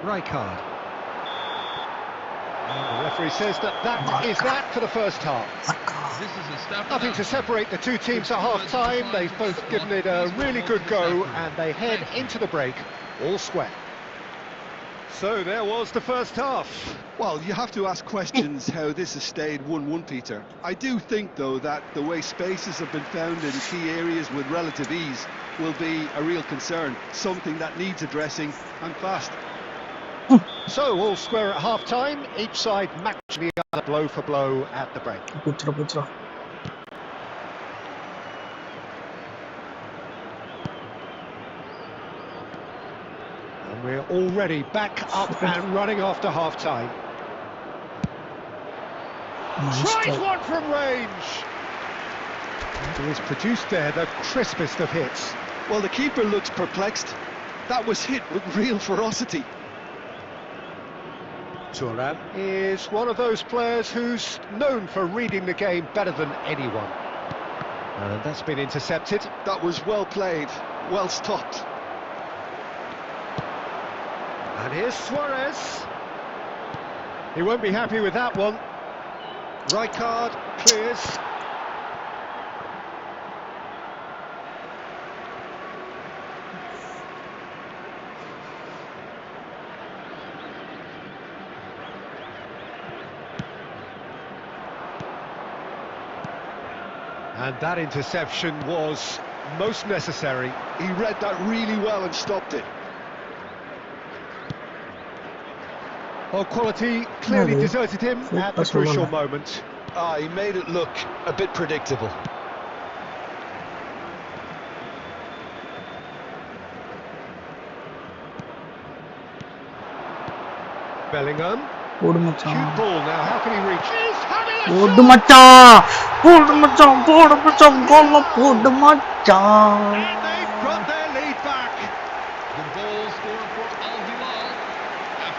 Speaker 2: Rijkaard. And the referee says that is that for the first half.
Speaker 4: This is a step.
Speaker 2: Nothing to separate the two teams at half-time. They've both given it a really good go, and they head into the break all square. So there was the first half.
Speaker 3: Well, you have to ask questions how this has stayed 1-1, Peter. I do think, though, that the way spaces have been found in key areas with relative ease will be a real concern, something that needs addressing, and fast.
Speaker 2: So all square at half-time, each side matching the other blow for blow at the break.
Speaker 1: Putra.
Speaker 2: And we're already back up and running after half-time. Tries one from range. And he's produced there the crispest of hits.
Speaker 3: Well, the keeper looks perplexed. That was hit with real ferocity.
Speaker 2: Thuram is one of those players who's known for reading the game better than anyone. And that's been intercepted.
Speaker 3: That was well played, well stopped.
Speaker 2: And here's Suarez. He won't be happy with that one. Rijkaard clears. And that interception was most necessary.
Speaker 3: He read that really well and stopped it.
Speaker 2: Well, quality clearly deserted him at the crucial moment.
Speaker 3: He made it look a bit predictable.
Speaker 2: Bellingham.
Speaker 1: Good
Speaker 2: Cute ball now, how can he reach? He's having a
Speaker 1: Good
Speaker 2: shot!
Speaker 1: macha.
Speaker 2: And they've got their lead back.
Speaker 4: The goal scored for Al Hilal.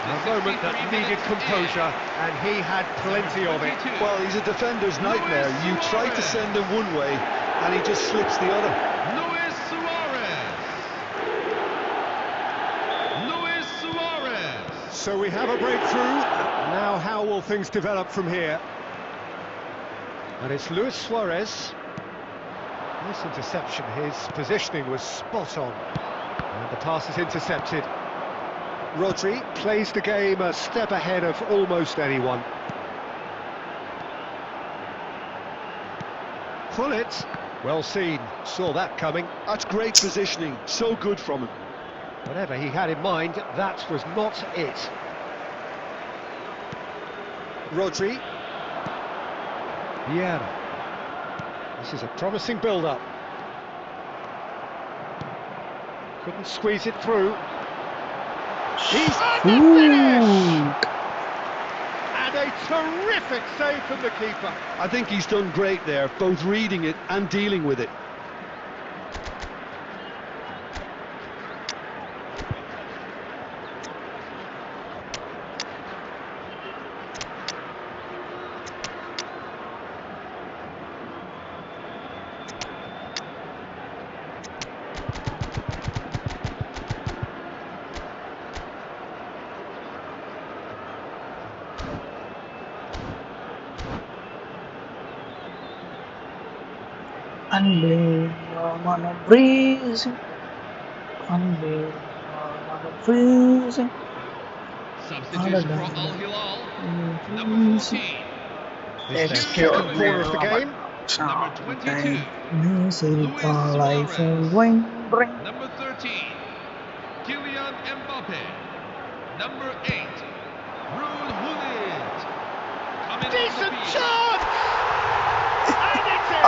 Speaker 2: A moment that needed composure, and he had plenty of it.
Speaker 3: Well, he's a defender's nightmare. You try to send him one way, and he just slips the other.
Speaker 4: Luis Suarez. Luis Suarez.
Speaker 2: So we have a breakthrough. Now how will things develop from here? And it's Luis Suarez. This interception, his positioning was spot on. And the pass is intercepted. Rodri plays the game a step ahead of almost anyone. Pullet, well seen, saw that coming.
Speaker 3: That's great positioning, so good from him.
Speaker 2: Whatever he had in mind, that was not it. Rodri. Vieira. This is a promising build-up. Couldn't squeeze it through. He's on the finish! And a terrific save from the keeper.
Speaker 3: I think he's done great there, both reading it and dealing with it.
Speaker 4: Substitution for Al Hilal. Number 14.
Speaker 2: This is the second corner of the game.
Speaker 4: Number 22,
Speaker 1: Music
Speaker 4: Luis
Speaker 1: life
Speaker 4: Suarez.
Speaker 1: ring ring.
Speaker 4: Number 13, Kylian Mbappe. Number 8, Ruud Gullit. Coming
Speaker 2: Decent
Speaker 4: on the field.
Speaker 2: chance! And it's in!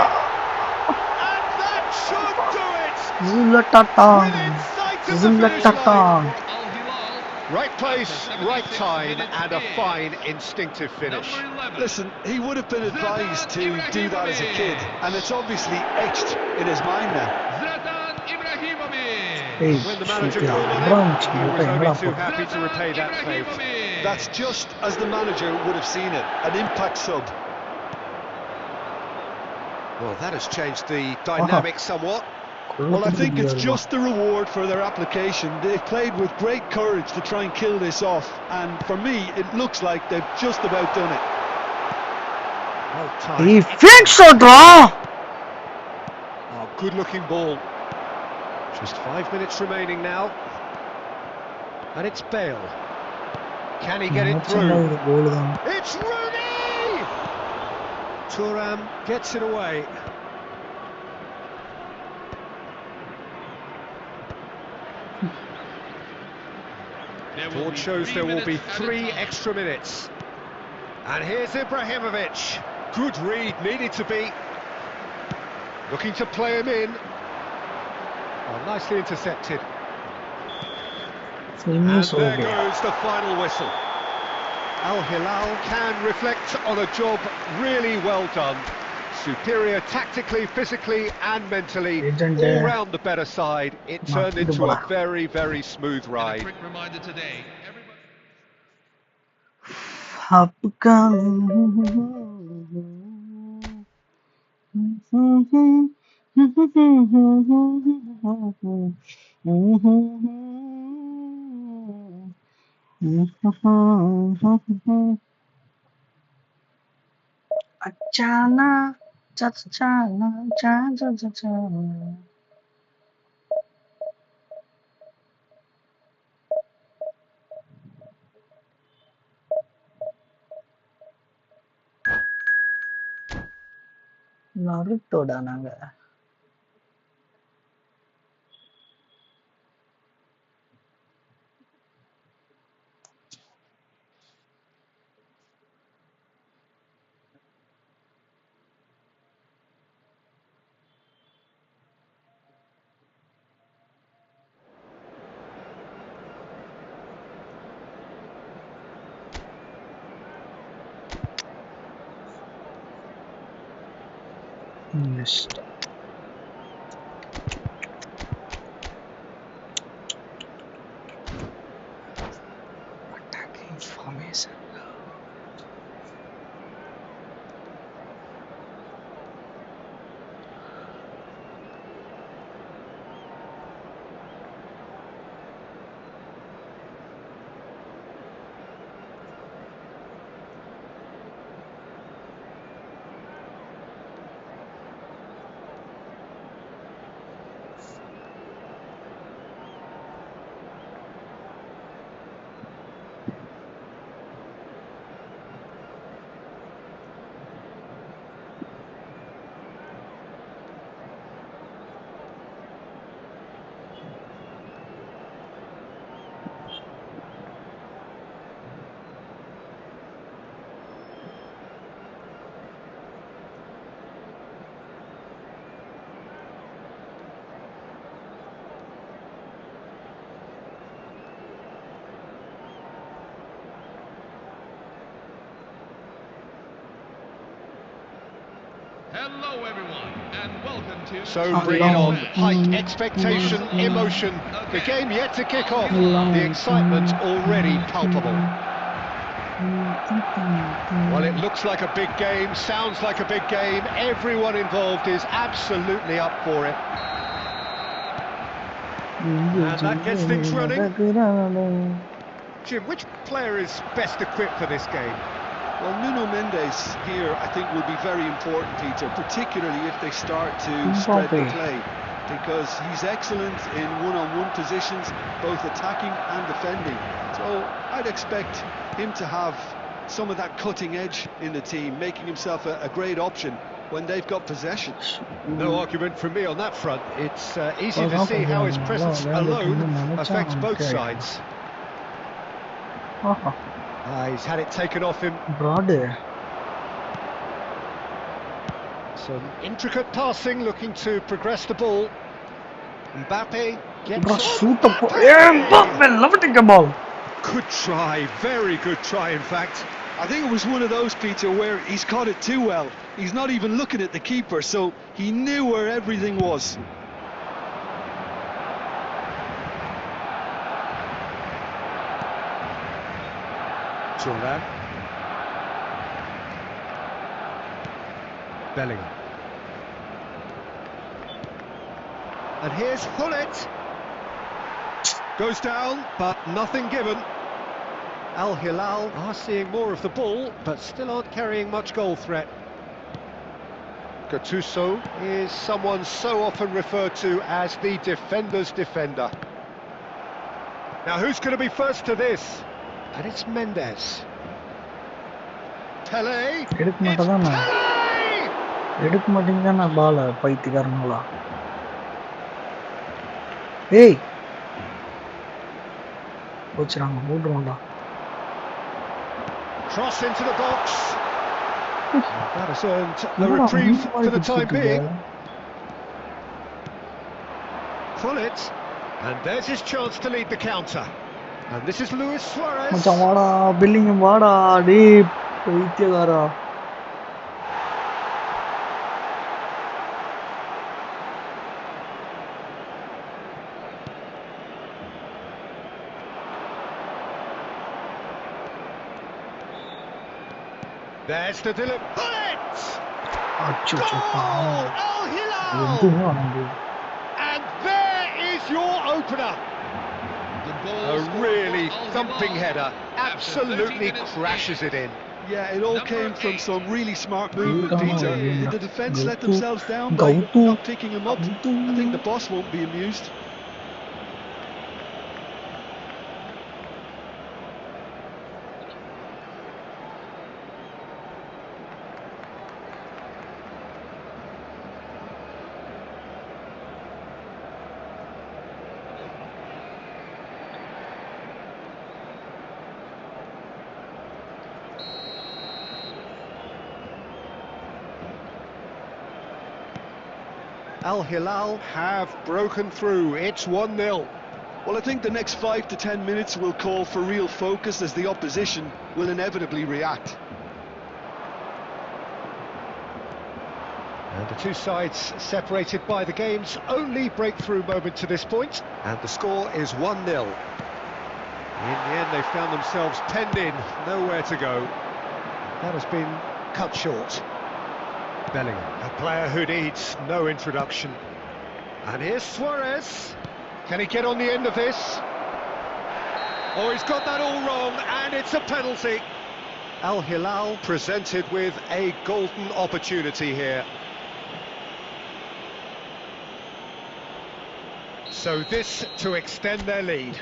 Speaker 2: And that should do it!
Speaker 1: Zulatatan.
Speaker 2: Within sight of the finish
Speaker 1: Zulatatan.
Speaker 2: line.
Speaker 4: Al Hilal.
Speaker 2: Right place, right
Speaker 4: 76
Speaker 2: time,
Speaker 4: minutes
Speaker 2: and a
Speaker 4: in.
Speaker 2: fine instinctive finish.
Speaker 4: Number 11.
Speaker 3: Listen, he would have been advised to do that as a kid, and it's obviously etched in his mind now.
Speaker 4: Zlatan Ibrahimovic.
Speaker 1: Hey,
Speaker 2: When the manager
Speaker 1: shoot,
Speaker 2: called on
Speaker 1: branch,
Speaker 2: him, he was only too happy to repay that favour.
Speaker 4: Ibrahimovic.
Speaker 3: That's just as the manager would have seen it, an impact sub.
Speaker 2: Well, that has changed the dynamic somewhat.
Speaker 3: Well, I think it's just the reward for their application. They've played with great courage to try and kill this off, and for me, it looks like they've just about done it.
Speaker 2: Well timed.
Speaker 1: He fixed it, bro.
Speaker 2: Oh, good-looking ball. Just 5 minutes remaining now. And it's Bale. Can he get it through? It's Rooney! Thuram gets it away. Board shows there will be 3 extra minutes. And here's Ibrahimovic. Good read, needed to be. Looking to play him in. Oh, nicely intercepted. And there goes the final whistle. Al Hilal can reflect on a job really well done. Superior tactically, physically and mentally. All round the better side. It turned into a very, very smooth ride.
Speaker 4: A quick reminder today,
Speaker 1: Achana, cha cha cha cha cha cha cha. Naruto-டா நாங்க. Missed. Attacking formation.
Speaker 4: hello everyone, and welcome to...
Speaker 2: So bringing on height, expectation, emotion. The game yet to kick off. The excitement already palpable. Well, it looks like a big game, sounds like a big game. Everyone involved is absolutely up for it. And that gets things running. Jim, which player is best equipped for this game?
Speaker 3: Well, Nuno Mendes here, I think, will be very important, Peter, particularly if they start to spread the play, because he's excellent in one-on-one positions, both attacking and defending. So I'd expect him to have some of that cutting edge in the team, making himself a great option when they've got possession.
Speaker 2: No argument from me on that front. It's easy to see how his presence alone affects both sides. He's had it taken off him. Some intricate passing, looking to progress the ball. Mbappe gets
Speaker 1: ball.
Speaker 2: Good try, very good try in fact.
Speaker 3: I think it was one of those, Peter, where he's caught it too well. He's not even looking at the keeper, so he knew where everything was.
Speaker 2: Thuram. Bellingham. And here's Hullet. Goes down, but nothing given. Al Hilal are seeing more of the ball, but still aren't carrying much goal threat. Gattuso is someone so often referred to as the defender's defender. Now who's going to be first to this? And it's Mendes. Pele.
Speaker 1: It's Pele! எடுக்க மாட்டேங்குதானா பால பைத்தியக்காரங்களா ஏய் போச்சுறாங்க மூடுறோம்டா
Speaker 2: Cross into the box. That has earned a reprieve for the time being. Hullet, and there's his chance to lead the counter. And this is Luis Suarez.
Speaker 1: மச்சான் வாடா பில்லிங்கம் வாடா டேய் பைத்தியக்காரா
Speaker 2: There's the Dylan Hullet!
Speaker 1: Goal!
Speaker 2: Al Hilal! And there is your opener. A really thumping header, absolutely crashes it in.
Speaker 3: Yeah, it all came from some really smart movement, Peter. Did the defence let themselves down by not picking him up? I think the boss won't be amused.
Speaker 2: Al Hilal have broken through. It's 1-0.
Speaker 3: Well, I think the next 5 to 10 minutes will call for real focus as the opposition will inevitably react.
Speaker 2: And the two sides separated by the game's only breakthrough moment to this point. And the score is 1-0. In the end, they found themselves penned in, nowhere to go. That has been cut short. Bellingham, a player who needs no introduction. And here's Suarez. Can he get on the end of this? Oh, he's got that all wrong, and it's a penalty. Al Hilal presented with a golden opportunity here. So this to extend their lead.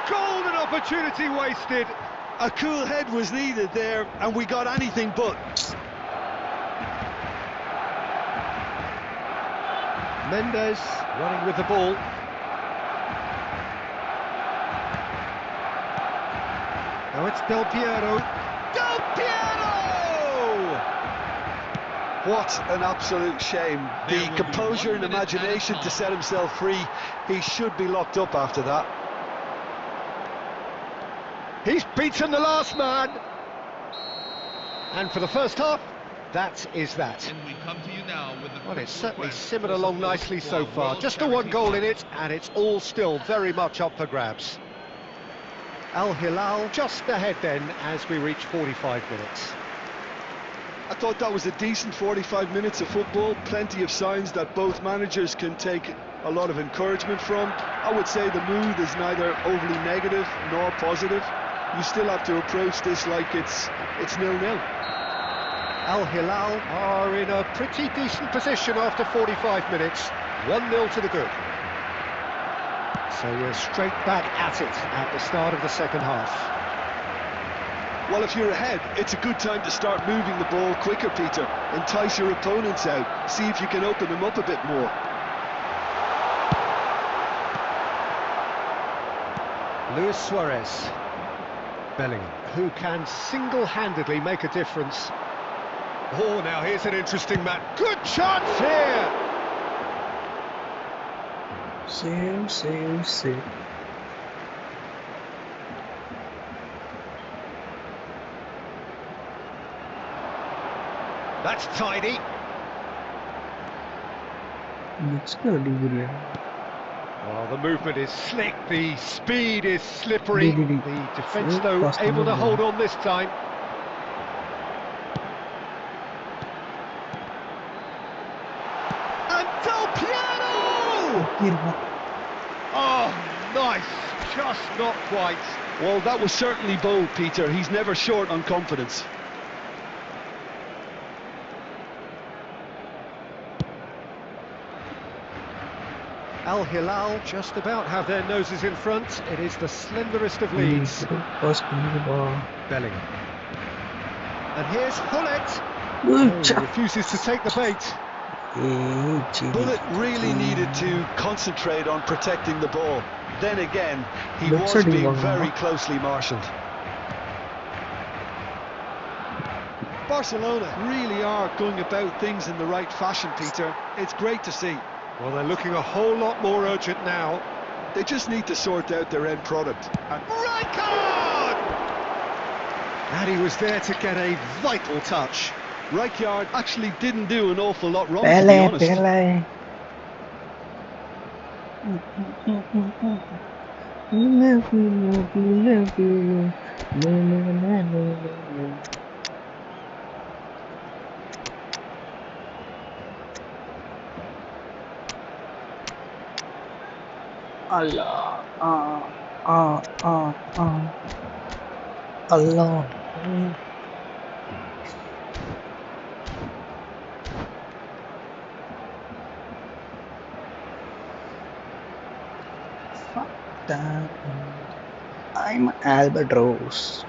Speaker 2: Golden opportunity wasted.
Speaker 3: A cool head was needed there, and we got anything but.
Speaker 2: Mendes running with the ball. Now it's Del Piero. Del Piero!
Speaker 3: What an absolute shame. The composure and imagination to set himself free. He should be locked up after that.
Speaker 2: He's beaten the last man. And for the first half, that is that.
Speaker 4: And we come to you now with the
Speaker 2: Well, it's certainly simmered along nicely so far. Just the one goal in it, and it's all still very much up for grabs. Al Hilal just ahead then as we reach 45 minutes.
Speaker 3: I thought that was a decent 45 minutes of football. Plenty of signs that both managers can take a lot of encouragement from. I would say the mood is neither overly negative nor positive. You still have to approach this like it's 0-0.
Speaker 2: Al Hilal are in a pretty decent position after 45 minutes. 1-0 to the good. So we're straight back at it at the start of the second half.
Speaker 3: Well, if you're ahead, it's a good time to start moving the ball quicker, Peter. Entice your opponents out. See if you can open them up a bit more.
Speaker 2: Luis Suarez. Bellingham, who can single-handedly make a difference. Oh, now here's an interesting match. Good chance here!
Speaker 1: Save.
Speaker 2: That's tidy.
Speaker 1: Looks good, Iburia.
Speaker 2: Well, the movement is slick, the speed is slippery.
Speaker 1: Did
Speaker 2: The defence, though, able to hold on this time. And Del Piero! Oh, nice. Just not quite.
Speaker 3: Well, that was certainly bold, Peter. He's never short on confidence.
Speaker 2: Al Hilal just about have their noses in front. It is the slenderest of leads. Bellingham. And here's Hullet. Oh, he refuses to take the bait.
Speaker 3: Bullet really needed to concentrate on protecting the ball. Then again, he was being very closely marshalled. Barcelona really are going about things in the right fashion, Peter. It's great to see.
Speaker 2: Well, they're looking a whole lot more urgent now.
Speaker 3: They just need to sort out their end product.
Speaker 2: And Rijkaard! And he was there to get a vital touch.
Speaker 3: Rijkaard actually didn't do an awful lot wrong, to be honest.
Speaker 1: Allah, Allah. Fuck that. I'm Albatross.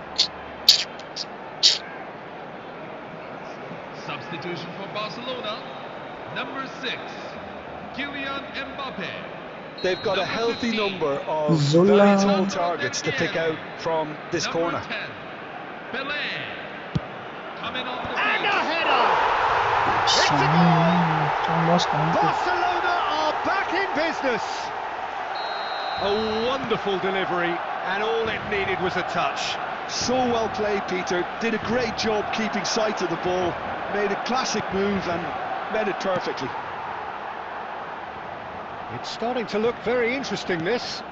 Speaker 4: Substitution for Barcelona, number 6, Kylian Mbappe.
Speaker 3: They've got a healthy number of
Speaker 1: Zola.
Speaker 3: very tall targets to pick out from this corner.
Speaker 4: 10, Pelé. Coming on the
Speaker 2: And
Speaker 4: field.
Speaker 2: a header! It's a goal! Barcelona are back in business. A wonderful delivery, and all it needed was a touch.
Speaker 3: So well played, Peter. Did a great job keeping sight of the ball. Made a classic move and met it perfectly.
Speaker 2: It's starting to look very interesting, this.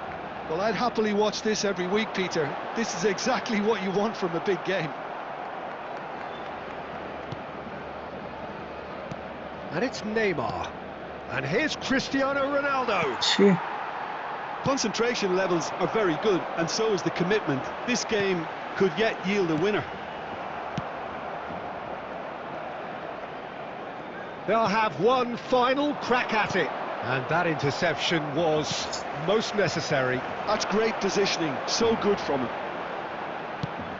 Speaker 3: Well, I'd happily watch this every week, Peter. This is exactly what you want from a big game.
Speaker 2: And it's Neymar. And here's Cristiano Ronaldo.
Speaker 1: Shit.
Speaker 3: Concentration levels are very good, and so is the commitment. This game could yet yield a winner.
Speaker 2: They'll have one final crack at it. And that interception was most necessary.
Speaker 3: That's great positioning, so good from him.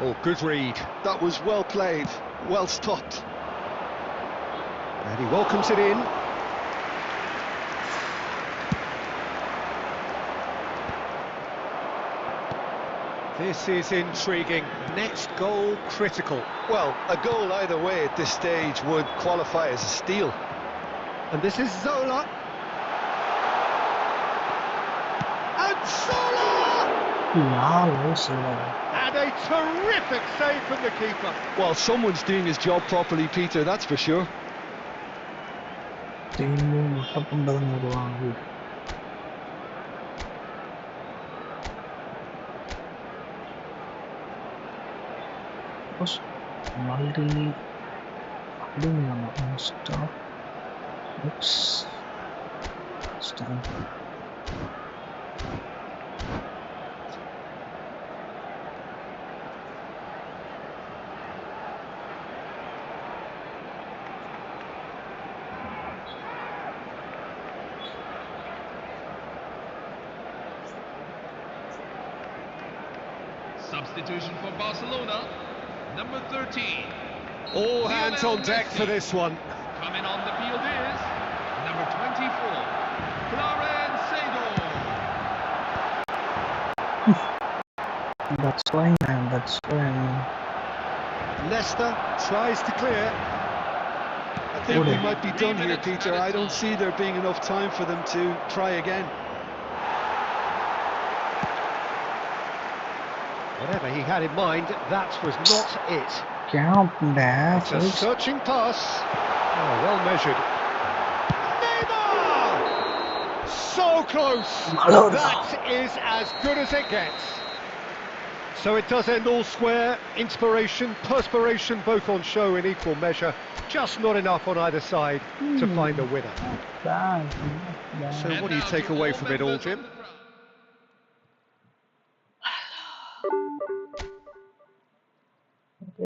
Speaker 2: Oh, good read.
Speaker 3: That was well played, well stopped.
Speaker 2: And he welcomes it in. This is intriguing. Next goal critical.
Speaker 3: Well, a goal either way at this stage would qualify as a steal.
Speaker 2: And this is Zola. And Zola! And a terrific save from the keeper.
Speaker 3: Well, someone's doing his job properly, Peter, that's for sure.
Speaker 1: Stop. Oops. Stop.
Speaker 4: Substitution for Barcelona, number 13.
Speaker 2: All hands on deck for this one.
Speaker 4: Coming on the field is number 24, Clarence Seedorf.
Speaker 1: That's fine, man. That's fine.
Speaker 3: Leicester tries to clear. I think we might be done here, Peter. I don't see there being enough time for them to try again.
Speaker 2: Whatever he had in mind, that was not it.
Speaker 1: Count that.
Speaker 2: It's a searching pass. Oh, well measured. Neymar! So close! That is as good as it gets. So it does end all square. Inspiration, perspiration, both on show in equal measure. Just not enough on either side to find a winner.
Speaker 1: Bad.
Speaker 2: So what do you take away from it all, Jim?